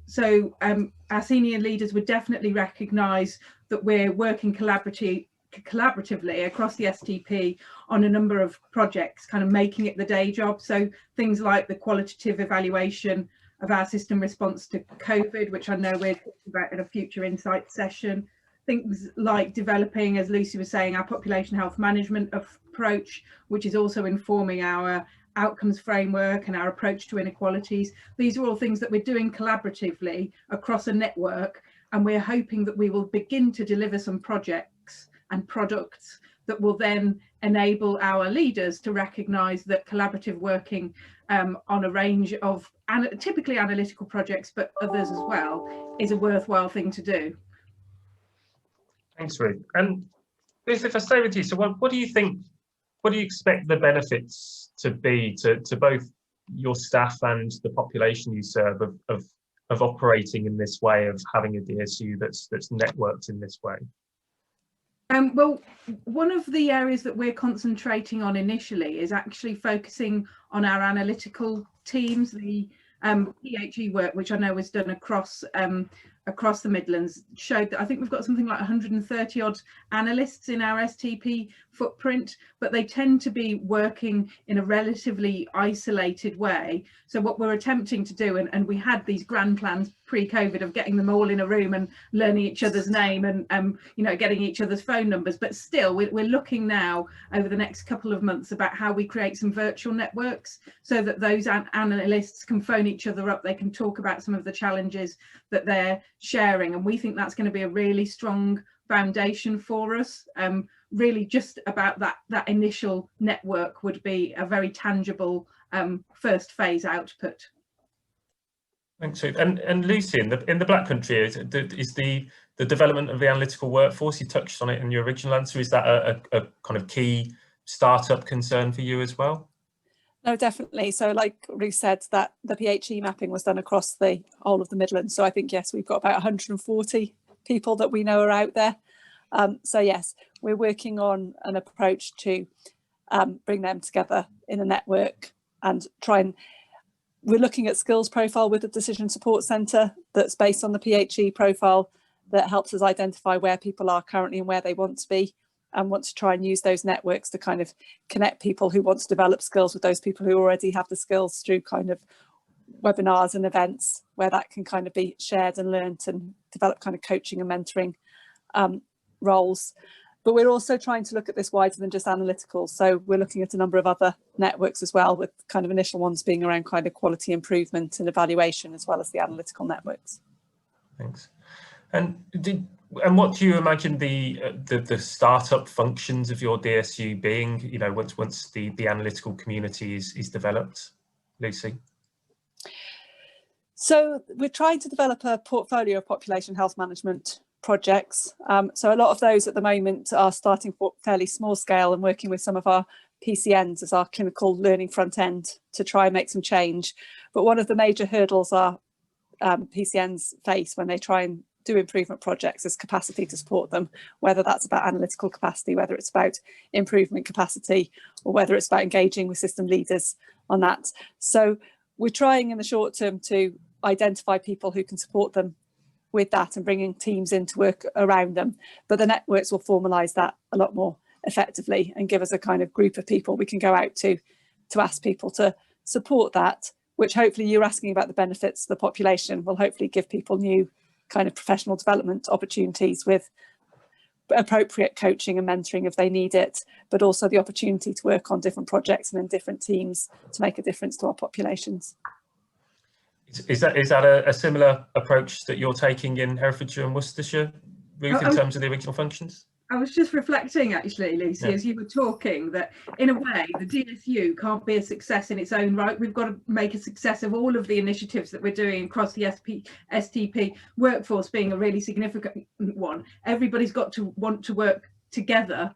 So our senior leaders would definitely recognise that we're working collaboratively across the STP on a number of projects, kind of making it the day job. So things like the qualitative evaluation of our system response to COVID, which I know we're talking about in a future insight session. Things like developing, as Lucy was saying, our population health management approach, which is also informing our outcomes framework and our approach to inequalities. These are all things that we're doing collaboratively across a network, and we're hoping that we will begin to deliver some projects and products that will then enable our leaders to recognise that collaborative working on a range of typically analytical projects, but others as well, is a worthwhile thing to do. Thanks, Ruth. And Ruth, if I stay with you, so what do you think, what do you expect the benefits to be to both your staff and the population you serve of operating in this way, of having a DSU that's networked in this way? Well, one of the areas that we're concentrating on initially is actually focusing on our analytical teams. The PHE work, which I know was done across the Midlands, showed that I think we've got something like 130 odd analysts in our STP footprint, but they tend to be working in a relatively isolated way. So what we're attempting to do, and we had these grand plans pre-COVID of getting them all in a room and learning each other's name and you know, getting each other's phone numbers, but still we're looking now over the next couple of months about how we create some virtual networks so that those analysts can phone each other up, they can talk about some of the challenges that they're sharing, and we think that's going to be a really strong foundation for us. Really just about that initial network would be a very tangible first phase output. Thanks, Ruth. And Lucy, in the Black Country, is the development of the analytical workforce, you touched on it in your original answer, is that a kind of key startup concern for you as well? No, definitely. So like Ruth said, that the PHE mapping was done across the whole of the Midlands. So I think, yes, we've got about 140 people that we know are out there. So yes, we're working on an approach to bring them together in a network and we're looking at skills profile with the Decision Support Centre that's based on the PHE profile that helps us identify where people are currently and where they want to be, and want to try and use those networks to kind of connect people who want to develop skills with those people who already have the skills through kind of webinars and events where that can kind of be shared and learnt and develop kind of coaching and mentoring roles. But we're also trying to look at this wider than just analytical. So we're looking at a number of other networks as well, with kind of initial ones being around kind of quality improvement and evaluation, as well as the analytical networks. Thanks. And what do you imagine the startup functions of your DSU being, you know, once the analytical community is developed, Lucy? So we're trying to develop a portfolio of population health management projects. So a lot of those at the moment are starting fairly small scale and working with some of our PCNs as our clinical learning front end to try and make some change. But one of the major hurdles our PCNs face when they try and do improvement projects is capacity to support them, whether that's about analytical capacity, whether it's about improvement capacity, or whether it's about engaging with system leaders on that. So we're trying in the short term to identify people who can support them with that and bringing teams in to work around them. But the networks will formalise that a lot more effectively and give us a kind of group of people we can go out to ask people to support that, which hopefully you're asking about the benefits to the population will hopefully give people new kind of professional development opportunities with appropriate coaching and mentoring if they need it, but also the opportunity to work on different projects and in different teams to make a difference to our populations. Is that a similar approach that you're taking in Herefordshire and Worcestershire, Ruth, in terms of the original functions? I was just reflecting actually, Lucy, Yeah. as you were talking, that in a way the DSU can't be a success in its own right. We've got to make a success of all of the initiatives that we're doing across the STP, workforce being a really significant one. Everybody's got to want to work together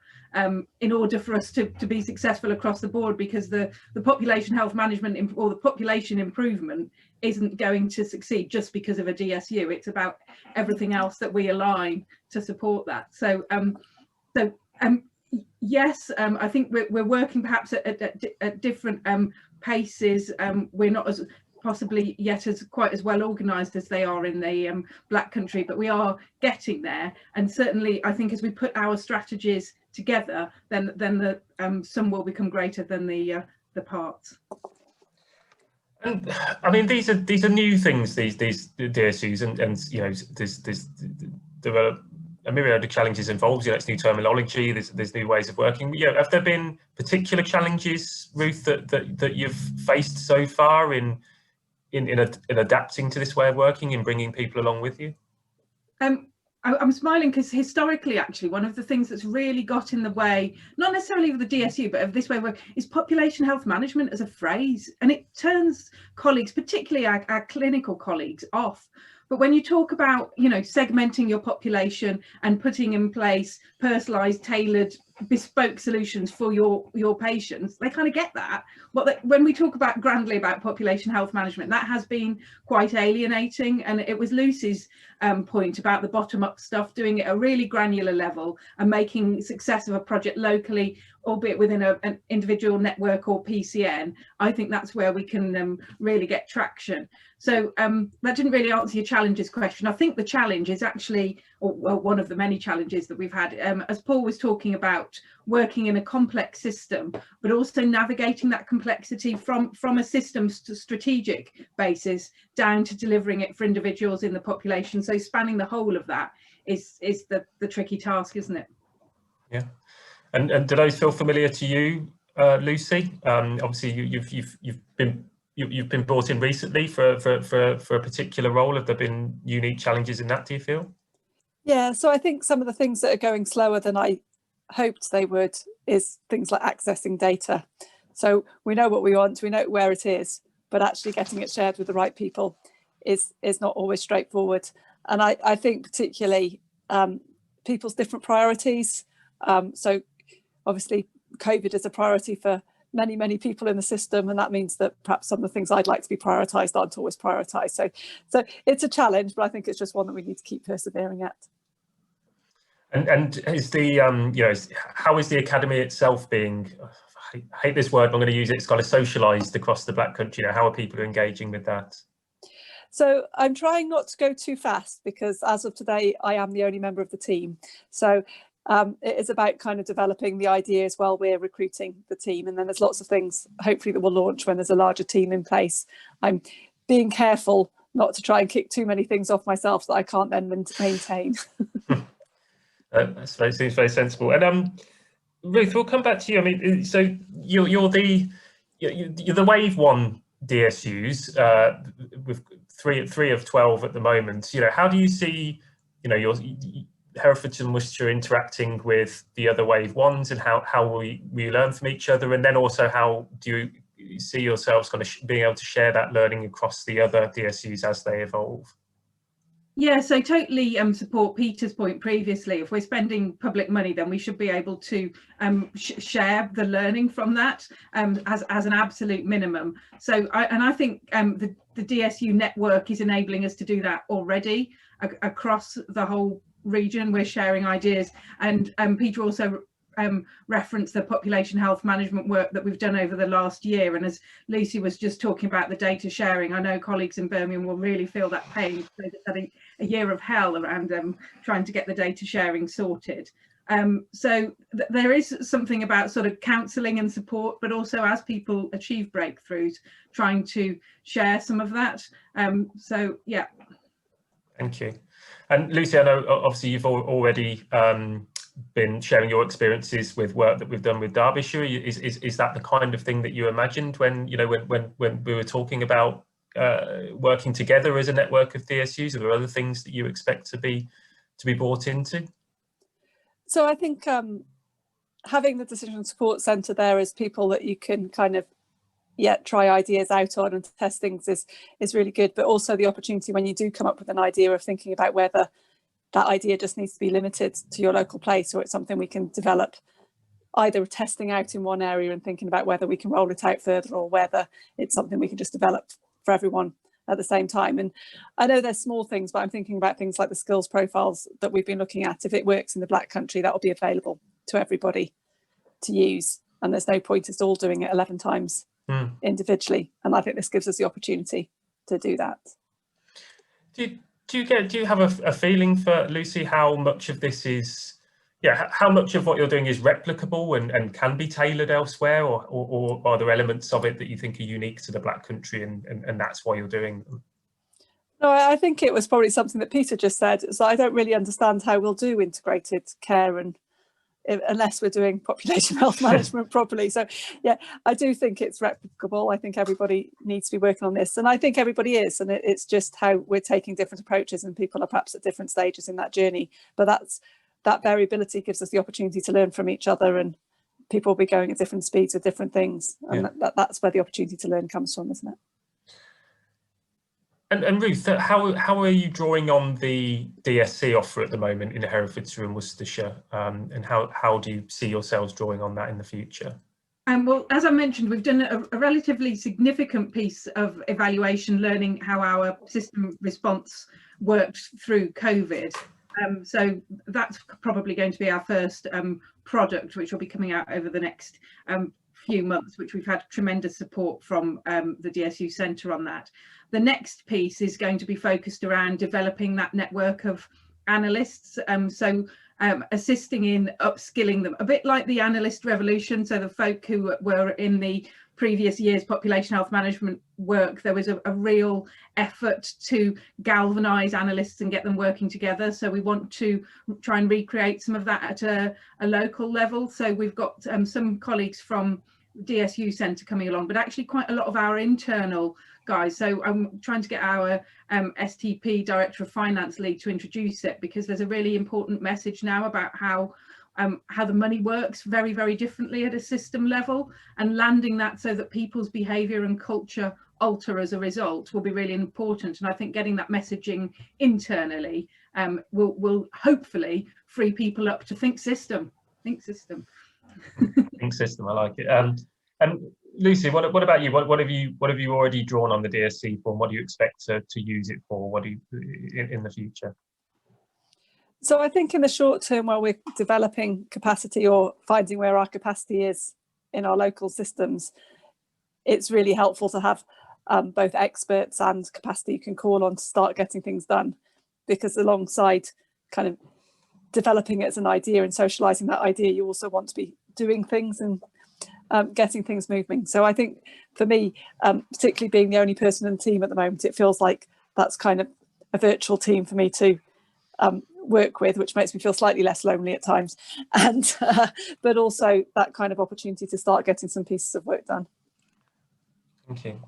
in order for us to be successful across the board, because the population health management or the population improvement isn't going to succeed just because of a DSU. It's about everything else that we align to support that. So yes, I think we're working perhaps at different paces. We're not as possibly yet as quite as well organised as they are in the Black Country, but we are getting there. And certainly I think as we put our strategies together, then the sum will become greater than the parts. And I mean, these are new things, these DSUs, and you know, there are a myriad of challenges involved. You know, it's new terminology. There's new ways of working. You know, have there been particular challenges, Ruth, that you've faced so far in adapting to this way of working, in bringing people along with you? I'm smiling because historically, actually, one of the things that's really got in the way, not necessarily of the DSU, but of this way of work, is population health management as a phrase. And it turns colleagues, particularly our clinical colleagues, off. But when you talk about, you know, segmenting your population and putting in place personalised, tailored, bespoke solutions for your patients, they kind of get that. When we talk about grandly about population health management, that has been quite alienating. And it was Lucy's point about the bottom-up stuff, doing it at a really granular level and making success of a project locally, albeit within an individual network or PCN. I think that's where we can really get traction. So that didn't really answer your challenges question. I think the challenge is actually, or well, one of the many challenges that we've had, as Paul was talking about, working in a complex system, but also navigating that complexity from a systems to strategic basis down to delivering it for individuals in the population. So spanning the whole of that is the tricky task, isn't it? Yeah. And do those feel familiar to you, Lucy? Obviously, you've been brought in recently for a particular role. Have there been unique challenges in that, do you feel? Yeah, so I think some of the things that are going slower than I hoped they would is things like accessing data. So we know what we want, we know where it is, but actually getting it shared with the right people is not always straightforward. And I think particularly people's different priorities. So obviously COVID is a priority for many people in the system, and that means that perhaps some of the things I'd like to be prioritised aren't always prioritised. So it's a challenge, but I think it's just one that we need to keep persevering at. And is the you know, how is the academy itself being? I hate this word, but I'm going to use it. It's kind of socialised across the Black Country. You know, how are people engaging with that? So I'm trying not to go too fast, because as of today, I am the only member of the team. So it is about kind of developing the ideas while we're recruiting the team, and then there's lots of things hopefully that will launch when there's a larger team in place. I'm being careful not to try and kick too many things off myself that I can't then maintain. That seems very sensible. And Ruth, we'll come back to you. I mean, so you're the Wave 1 DSUs with three of 12 at the moment. You know, how do you see, you know, your Herefordshire and Worcestershire interacting with the other Wave 1s, and how will we learn from each other? And then also, how do you see yourselves kind of being able to share that learning across the other DSUs as they evolve? Yeah, so totally support Peter's point previously. If we're spending public money, then we should be able to share the learning from that as an absolute minimum. So I think the DSU network is enabling us to do that already across the whole region. We're sharing ideas, and Peter also referenced the population health management work that we've done over the last year. And as Lucy was just talking about the data sharing, I know colleagues in Birmingham will really feel that pain. So I think a year of hell around trying to get the data sharing sorted. So there is something about sort of counselling and support, but also as people achieve breakthroughs, trying to share some of that. So yeah. Thank you. And Lucy, I know obviously you've already been sharing your experiences with work that we've done with Derbyshire. Is that the kind of thing that you imagined when, you know, when we were talking about working together as a network of DSUs? Are there other things that you expect to be brought into? So I think having the decision support centre there as people that you can kind of try ideas out on and test things is really good, but also the opportunity when you do come up with an idea of thinking about whether that idea just needs to be limited to your local place, or it's something we can develop, either testing out in one area and thinking about whether we can roll it out further, or whether it's something we can just develop for everyone at the same time. And I know there's small things, but I'm thinking about things like the skills profiles that we've been looking at. If it works in the Black Country, that will be available to everybody to use. And there's no point us all doing it 11 times individually. And I think this gives us the opportunity to do that. Do you have a feeling for, Lucy, how much of this is, how much of what you're doing is replicable and can be tailored elsewhere, or are there elements of it that you think are unique to the Black Country and that's why you're doing them? No, I think it was probably something that Peter just said. So I don't really understand how we'll do integrated care and unless we're doing population health management properly. So yeah, I do think it's replicable. I think everybody needs to be working on this, and I think everybody is, and it's just how we're taking different approaches, and people are perhaps at different stages in that journey. But that variability gives us the opportunity to learn from each other, and people will be going at different speeds with different things, and that's where the opportunity to learn comes from, isn't it? And Ruth, how are you drawing on the DSC offer at the moment in Herefordshire and Worcestershire, and how do you see yourselves drawing on that in the future? Well, as I mentioned, we've done a relatively significant piece of evaluation, learning how our system response worked through COVID. So that's probably going to be our first product, which will be coming out over the next few months, which we've had tremendous support from the DSU Centre on that. The next piece is going to be focused around developing that network of analysts, assisting in upskilling them, a bit like the analyst revolution. So the folk who were in the previous year's population health management work, there was a real effort to galvanise analysts and get them working together. So we want to try and recreate some of that at a local level. So we've got some colleagues from DSU Centre coming along, but actually quite a lot of our internal guys. So I'm trying to get our STP Director of Finance lead to introduce it, because there's a really important message now about how the money works very, very differently at a system level, and landing that so that people's behaviour and culture alter as a result will be really important. And I think getting that messaging internally will hopefully free people up to think system. Think system, I like it. And Lucy, what about you? What have you already drawn on the DSC for, and what do you expect to use it for? What do you in the future? So I think in the short term, while we're developing capacity or finding where our capacity is in our local systems, it's really helpful to have both experts and capacity you can call on to start getting things done, because alongside kind of developing it as an idea and socialising that idea, you also want to be doing things and getting things moving. So I think for me, particularly being the only person in the team at the moment, it feels like that's kind of a virtual team for me to work with, which makes me feel slightly less lonely at times, and but also that kind of opportunity to start getting some pieces of work done. Thank you.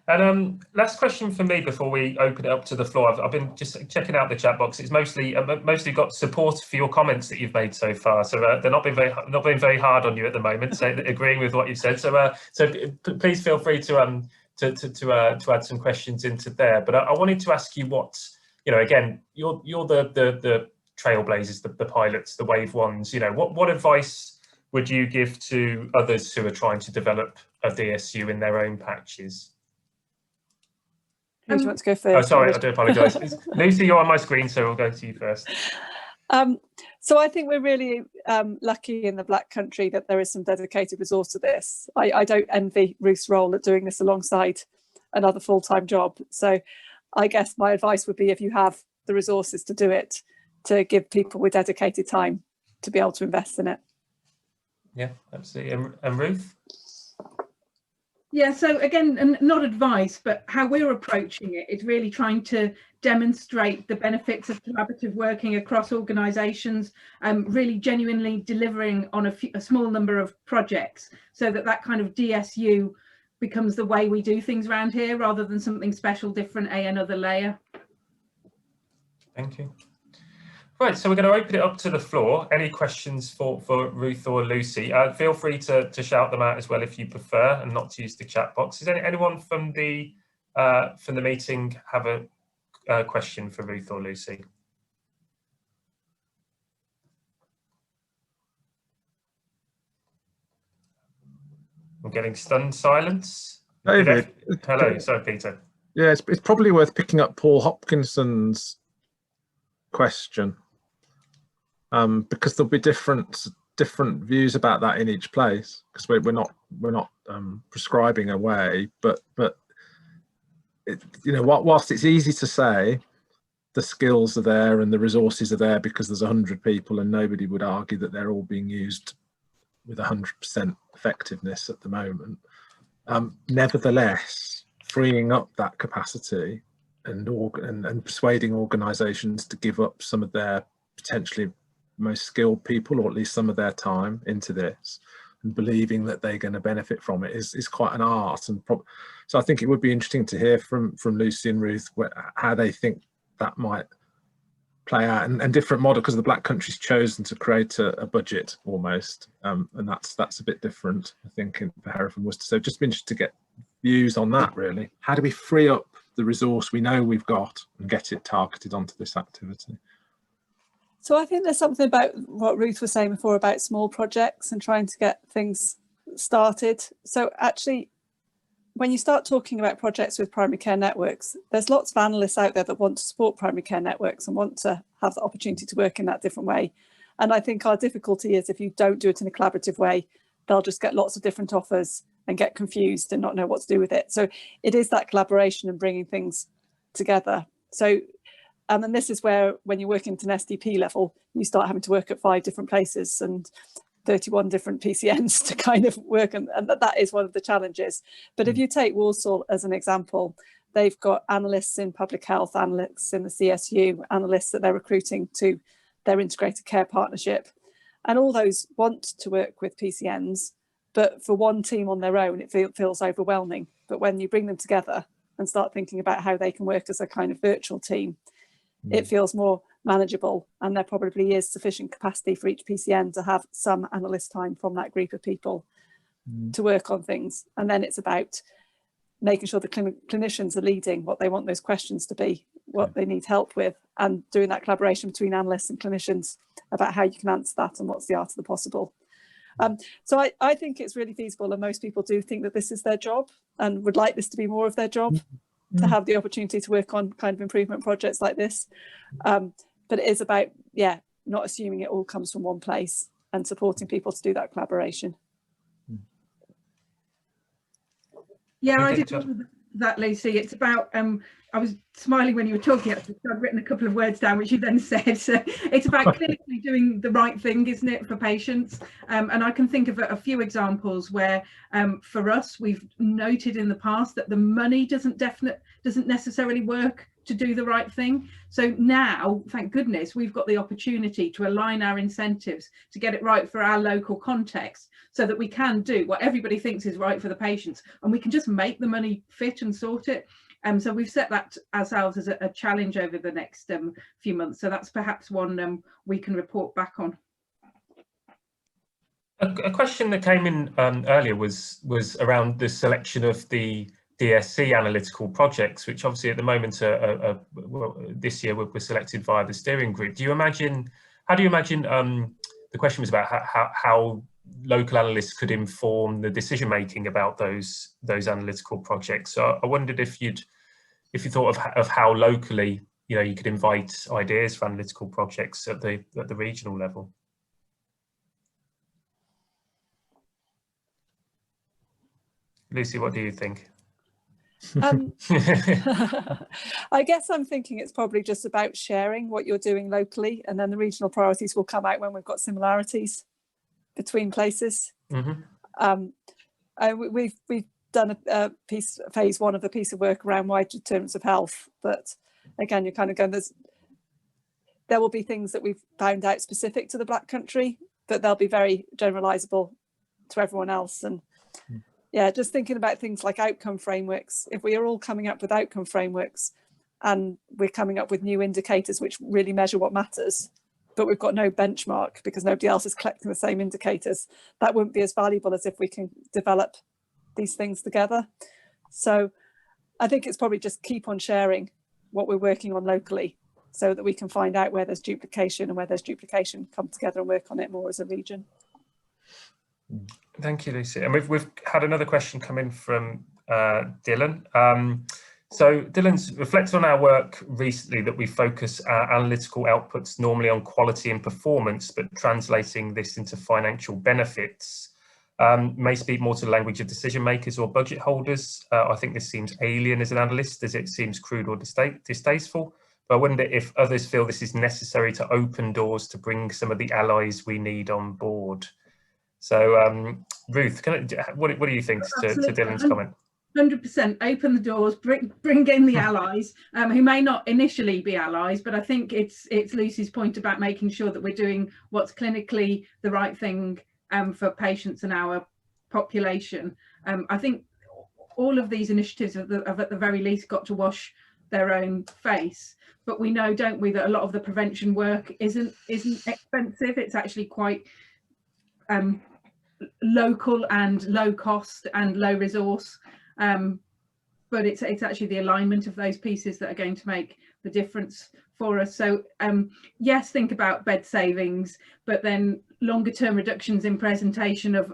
And last question for me before we open it up to the floor. I've been just checking out the chat box. It's mostly got support for your comments that you've made so far. So they're not being very hard on you at the moment. So agreeing with what you've said. So please feel free to add some questions into there. But I wanted to ask you what again, you're the trailblazers, the pilots, the wave ones. What advice would you give to others who are trying to develop a DSU in their own patches? Who do you want to go first? Oh, sorry, I do apologise. Lucy, you're on my screen, so we'll go to you first. So I think we're really lucky in the Black Country that there is some dedicated resource to this. I don't envy Ruth's role at doing this alongside another full-time job. So I guess my advice would be, if you have the resources to do it, to give people with dedicated time to be able to invest in it. Yeah, absolutely. And Ruth? Yeah, so again, and not advice, but how we're approaching it is really trying to demonstrate the benefits of collaborative working across organisations, really genuinely delivering on a small number of projects, so that kind of DSU becomes the way we do things around here, rather than something special, different, another layer. Thank you. Right, so we're going to open it up to the floor. Any questions for Ruth or Lucy? Feel free to shout them out as well if you prefer, and not to use the chat box. Does anyone from the meeting have a question for Ruth or Lucy? I'm getting stunned silence. David. Hello, sorry, Peter. Yeah, it's probably worth picking up Paul Hopkinson's question, because there'll be different views about that in each place, because we're not prescribing a way, but whilst it's easy to say the skills are there and the resources are there because there's 100 people, and nobody would argue that they're all being used with 100% effectiveness at the moment. Nevertheless, freeing up that capacity and persuading organisations to give up some of their potentially most skilled people, or at least some of their time, into this, and believing that they're going to benefit from it is quite an art. And so I think it would be interesting to hear from Lucy and Ruth how they think that might play out, and different model, because the Black Country's chosen to create a budget almost, and that's a bit different, I think, for Hereford and Worcester. So just been interested to get views on that, really. How do we free up the resource we know we've got and get it targeted onto this activity? So I think there's something about what Ruth was saying before about small projects and trying to get things started. So actually, when you start talking about projects with primary care networks, there's lots of analysts out there that want to support primary care networks and want to have the opportunity to work in that different way. And I think our difficulty is, if you don't do it in a collaborative way, they'll just get lots of different offers and get confused and not know what to do with it. So it is that collaboration and bringing things together. So, and this is where, when you're working at an SDP level, you start having to work at 5 different places and 31 different PCNs to kind of work, and that is one of the challenges. But if you take Walsall as an example, they've got analysts in public health, analysts in the CSU, analysts that they're recruiting to their integrated care partnership. And all those want to work with PCNs, but for one team on their own, it feels overwhelming. But when you bring them together and start thinking about how they can work as a kind of virtual team, it feels more manageable, and there probably is sufficient capacity for each PCN to have some analyst time from that group of people to work on things. And then it's about making sure the clinicians are leading what they want those questions to be, what they need help with, and doing that collaboration between analysts and clinicians about how you can answer that and what's the art of the possible. So I think it's really feasible, and most people do think that this is their job and would like this to be more of their job, to have the opportunity to work on kind of improvement projects like this. But it is about, not assuming it all comes from one place and supporting people to do that collaboration. Yeah, I did that, Lucy. It's about, I was smiling when you were talking, actually, so I've written a couple of words down, which you then said. So it's about clinically doing the right thing, isn't it, for patients? And I can think of a few examples where, for us, we've noted in the past that the money doesn't necessarily work to do the right thing. So now, thank goodness, we've got the opportunity to align our incentives to get it right for our local context, so that we can do what everybody thinks is right for the patients, and we can just make the money fit and sort it. So we've set that ourselves as a challenge over the next few months. So that's perhaps one we can report back on. A question that came in earlier was around the selection of the DSC analytical projects, which obviously at the moment well, this year we're selected via the steering group. How do you imagine, the question was about how local analysts could inform the decision making about those analytical projects. So I wondered if you thought of how locally, you could invite ideas for analytical projects at the regional level. Lucy, what do you think? I guess I'm thinking it's probably just about sharing what you're doing locally, and then the regional priorities will come out when we've got similarities between places. Mm-hmm. We've done a phase one of the piece of work around wide determinants of health, but again, you're kind of going, there will be things that we've found out specific to the Black Country, but they'll be very generalizable to everyone else. And yeah, just thinking about things like outcome frameworks. If we are all coming up with outcome frameworks and we're coming up with new indicators which really measure what matters, but we've got no benchmark because nobody else is collecting the same indicators, that wouldn't be as valuable as if we can develop these things together. So I think it's probably just keep on sharing what we're working on locally so that we can find out where there's duplication, and where there's duplication, come together and work on it more as a region. Thank you, Lucy. And we've had another question come in from Dylan. So Dylan's reflected on our work recently that we focus our analytical outputs normally on quality and performance, but translating this into financial benefits may speak more to the language of decision makers or budget holders. I think this seems alien as an analyst, as it seems crude or distasteful. But I wonder if others feel this is necessary to open doors to bring some of the allies we need on board. So Ruth, what do you think to Dylan's comment? 100% open the doors, bring in the allies who may not initially be allies, but I think it's Lucy's point about making sure that we're doing what's clinically the right thing for patients and our population. I think all of these initiatives have at the very least got to wash their own face, but we know, don't we, that a lot of the prevention work isn't expensive. It's actually quite local and low cost and low resource, but it's actually the alignment of those pieces that are going to make the difference for us. So yes, think about bed savings, but then longer term reductions in presentation of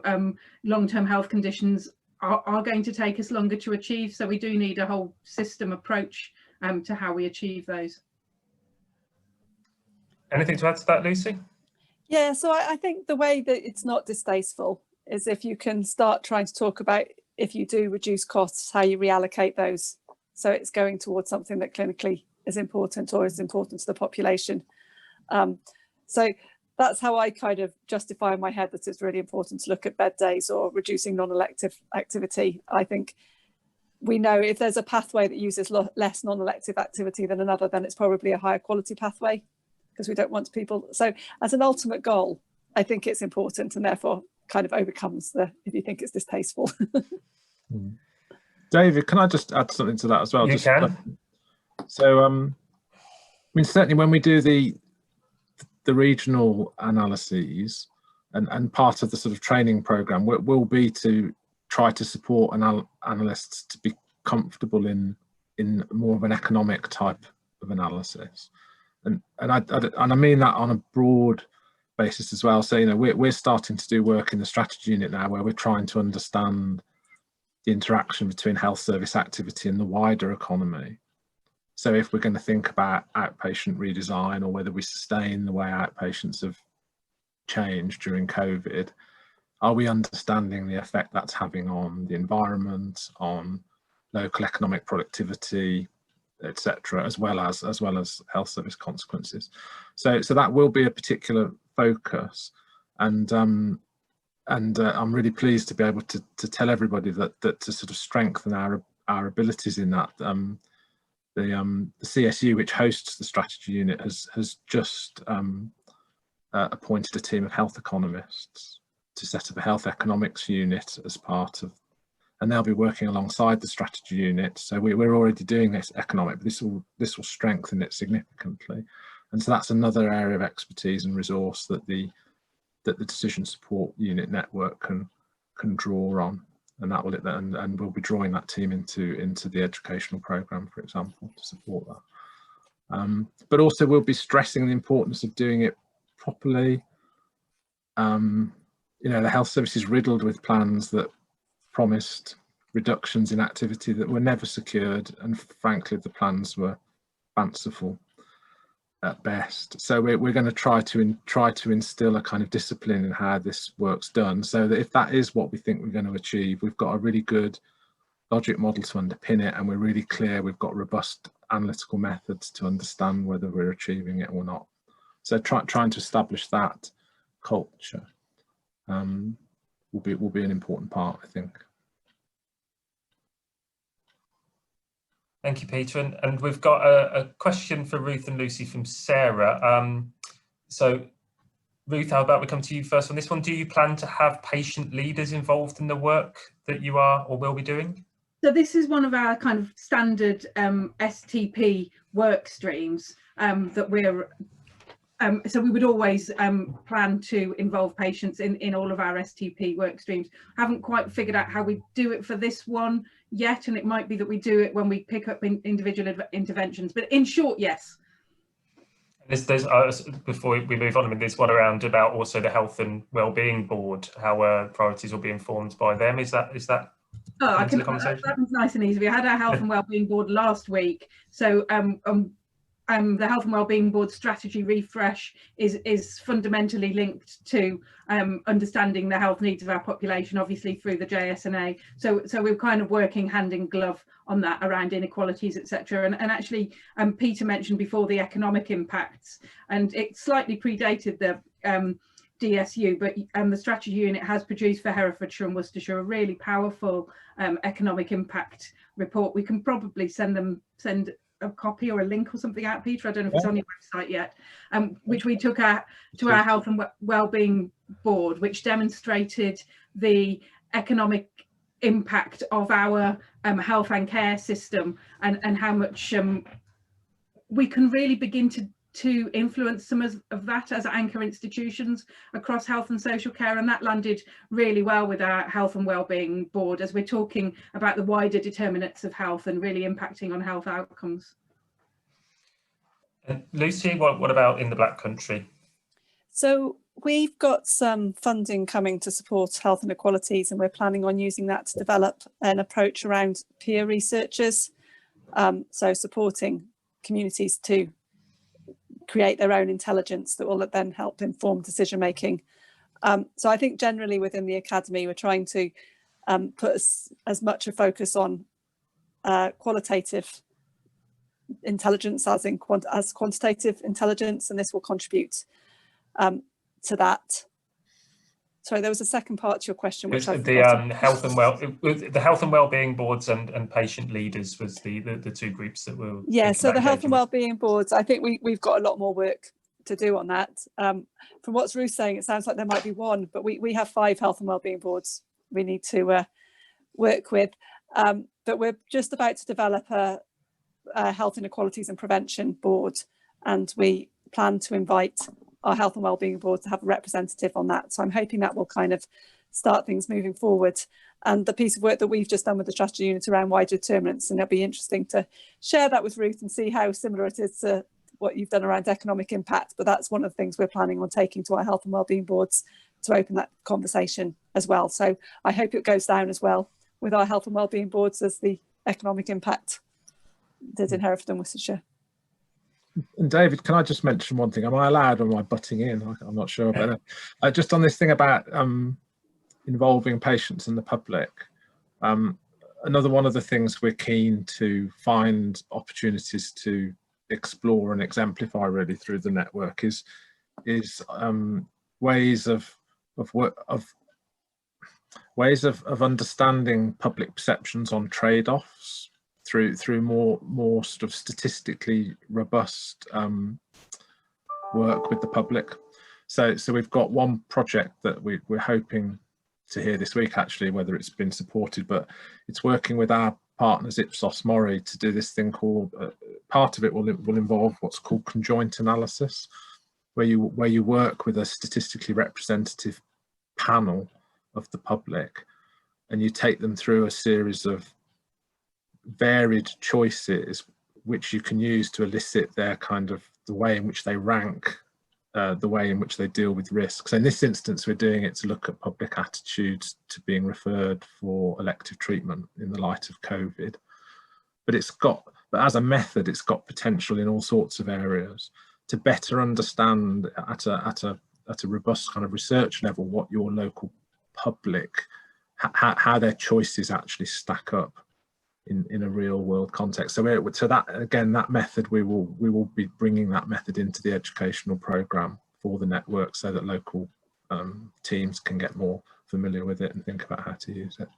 long-term health conditions are going to take us longer to achieve. So we do need a whole system approach to how we achieve those. Anything to add to that, Lucy? Yeah, so I think the way that it's not distasteful is if you can start trying to talk about, if you do reduce costs, how you reallocate those. So it's going towards something that clinically is important or is important to the population. So that's how I kind of justify in my head that it's really important to look at bed days or reducing non-elective activity. I think we know if there's a pathway that uses less non-elective activity than another, then it's probably a higher quality pathway, because we don't want people. So as an ultimate goal, I think it's important, and therefore kind of overcomes the, if you think it's distasteful. David, can I just add something to that as well? You can. So, I mean, certainly when we do the regional analyses, and part of the sort of training program will be to try to support analysts to be comfortable in more of an economic type of analysis. And I mean that on a broad basis as well. So, you know, we're starting to do work in the strategy unit now where we're trying to understand the interaction between health service activity and the wider economy. So if we're going to think about outpatient redesign, or whether we sustain the way outpatients have changed during COVID, are we understanding the effect that's having on the environment, on local economic productivity, etc., as well as health service consequences? So that will be a particular focus, and I'm really pleased to be able to tell everybody that to sort of strengthen our abilities in that. The CSU, which hosts the strategy unit, has just appointed a team of health economists to set up a health economics unit as part of, and they'll be working alongside the strategy unit. So we're already doing this economic, but this will strengthen it significantly. And so that's another area of expertise and resource that the decision support unit network can draw on. and that will and we'll be drawing that team into the educational programme, for example, to support that. But also we'll be stressing the importance of doing it properly. You know, the health service is riddled with plans that promised reductions in activity that were never secured, and frankly the plans were fanciful at best. So we're going to try to instill a kind of discipline in how this work's done, so that if that is what we think we're going to achieve, we've got a really good logic model to underpin it, and we're really clear, we've got robust analytical methods to understand whether we're achieving it or not. So trying to establish that culture will be an important part, I think. Thank you, Peter. And we've got a question for Ruth and Lucy from Sarah. So Ruth, how about we come to you first on this one? Do you plan to have patient leaders involved in the work that you are or will be doing? So this is one of our kind of standard STP work streams that we're so we would always plan to involve patients in all of our STP work streams. Haven't quite figured out how we do it for this one yet, and it might be that we do it when we pick up individual interventions, but in short, yes. There's before we move on, I mean, there's one around about also the Health and Wellbeing Board, how priorities will be informed by them. Is that Oh, I can. That was nice and easy. We had our Health and Wellbeing Board last week, so the Health and Wellbeing Board strategy refresh is fundamentally linked to understanding the health needs of our population, obviously through the JSNA. So we're kind of working hand in glove on that around inequalities, etc. And actually, Peter mentioned before the economic impacts, and it slightly predated the DSU, but the strategy unit has produced for Herefordshire and Worcestershire a really powerful economic impact report. We can probably send a copy or a link or something out, Peter. I don't know if it's on your website yet, which we took to our Health and Wellbeing Board, which demonstrated the economic impact of our health and care system, and how much we can really begin to influence some of that as anchor institutions across health and social care. And that landed really well with our Health and Wellbeing Board, as we're talking about the wider determinants of health and really impacting on health outcomes. Lucy, what about in the Black Country? So we've got some funding coming to support health inequalities, and we're planning on using that to develop an approach around peer researchers, so supporting communities to create their own intelligence that will then help inform decision making. So I think generally within the academy we're trying to put as much a focus on qualitative intelligence as quantitative intelligence, and this will contribute to that. Sorry, there was a second part to your question, which the Health and Wellbeing Boards and patient leaders was the two groups that were. Yeah, so the Health and Wellbeing Boards, I think we've got a lot more work to do on that. From what Ruth's saying, it sounds like there might be one, but we have 5 Health and Wellbeing Boards we need to work with. But we're just about to develop a Health Inequalities and Prevention Board, and we plan to invite our Health and Wellbeing Board to have a representative on that. So I'm hoping that will kind of start things moving forward. And the piece of work that we've just done with the strategy unit around wider determinants, and it'll be interesting to share that with Ruth and see how similar it is to what you've done around economic impact. But that's one of the things we're planning on taking to our Health and Wellbeing Boards to open that conversation as well. So I hope it goes down as well with our Health and Wellbeing Boards as the economic impact did in Hereford and Worcestershire. And David, can I just mention one thing? Am I allowed, or am I butting in? I'm not sure about it. Just on this thing about involving patients and the public. Another one of the things we're keen to find opportunities to explore and exemplify really through the network is ways of understanding public perceptions on trade-offs through more sort of statistically robust work with the public. So we've got one project that we're hoping to hear this week, actually, whether it's been supported, but it's working with our partners Ipsos Mori to do this thing called, part of it will involve what's called conjoint analysis, where you work with a statistically representative panel of the public, and you take them through a series of varied choices which you can use to elicit their kind of the way in which they rank, the way in which they deal with risks. So in this instance, we're doing it to look at public attitudes to being referred for elective treatment in the light of COVID. But as a method, it's got potential in all sorts of areas to better understand at a robust kind of research level what your local public, how their choices actually stack up in a real world context. So that, again, that method, we will be bringing that method into the educational programme for the network so that local teams can get more familiar with it and think about how to use it.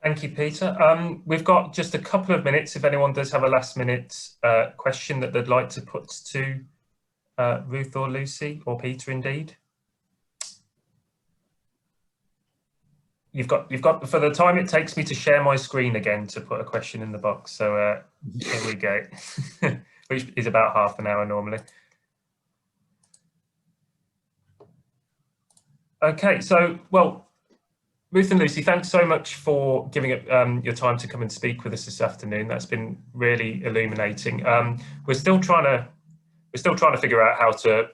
Thank you, Peter. We've got just a couple of minutes if anyone does have a last minute question that they'd like to put to Ruth or Lucy, or Peter indeed. You've got for the time it takes me to share my screen again to put a question in the box. So here we go, which is about half an hour normally. Okay, so, well, Ruth and Lucy, thanks so much for giving up your time to come and speak with us this afternoon. That's been really illuminating. We're still trying to figure out how to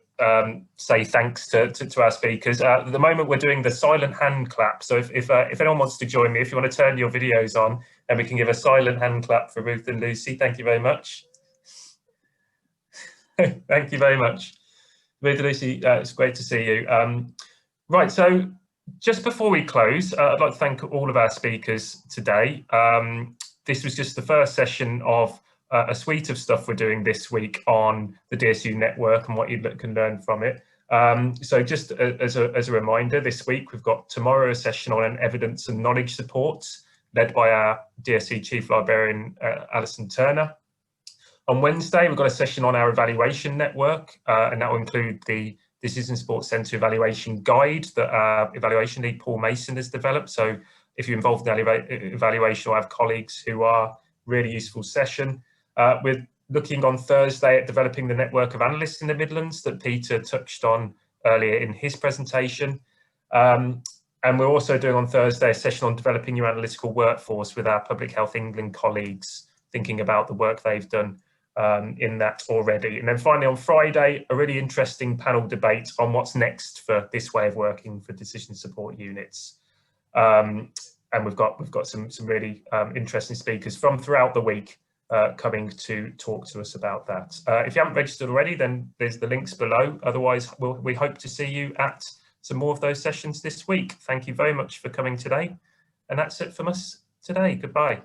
say thanks to our speakers. At the moment, we're doing the silent hand clap. So if anyone wants to join me, if you want to turn your videos on, and we can give a silent hand clap for Ruth and Lucy. Thank you very much. Thank you very much. Ruth and Lucy, it's great to see you. Right, so just before we close, I'd like to thank all of our speakers today. This was just the first session of a suite of stuff we're doing this week on the DSU network and what you can learn from it. So just as a reminder, this week we've got tomorrow a session on an evidence and knowledge support led by our DSU Chief Librarian, Alison Turner. On Wednesday, we've got a session on our evaluation network, and that will include the Decision Support Centre Evaluation Guide that our evaluation lead, Paul Mason, has developed. So if you're involved in evaluation or have colleagues who are, really useful session. We're looking on Thursday at developing the network of analysts in the Midlands that Peter touched on earlier in his presentation. And we're also doing on Thursday a session on developing your analytical workforce with our Public Health England colleagues, thinking about the work they've done in that already. And then finally on Friday, a really interesting panel debate on what's next for this way of working for decision support units. And we've got some really interesting speakers from throughout the week coming to talk to us about that. If you haven't registered already, then there's the links below. Otherwise, we hope to see you at some more of those sessions this week. Thank you very much for coming today. And that's it from us today. Goodbye.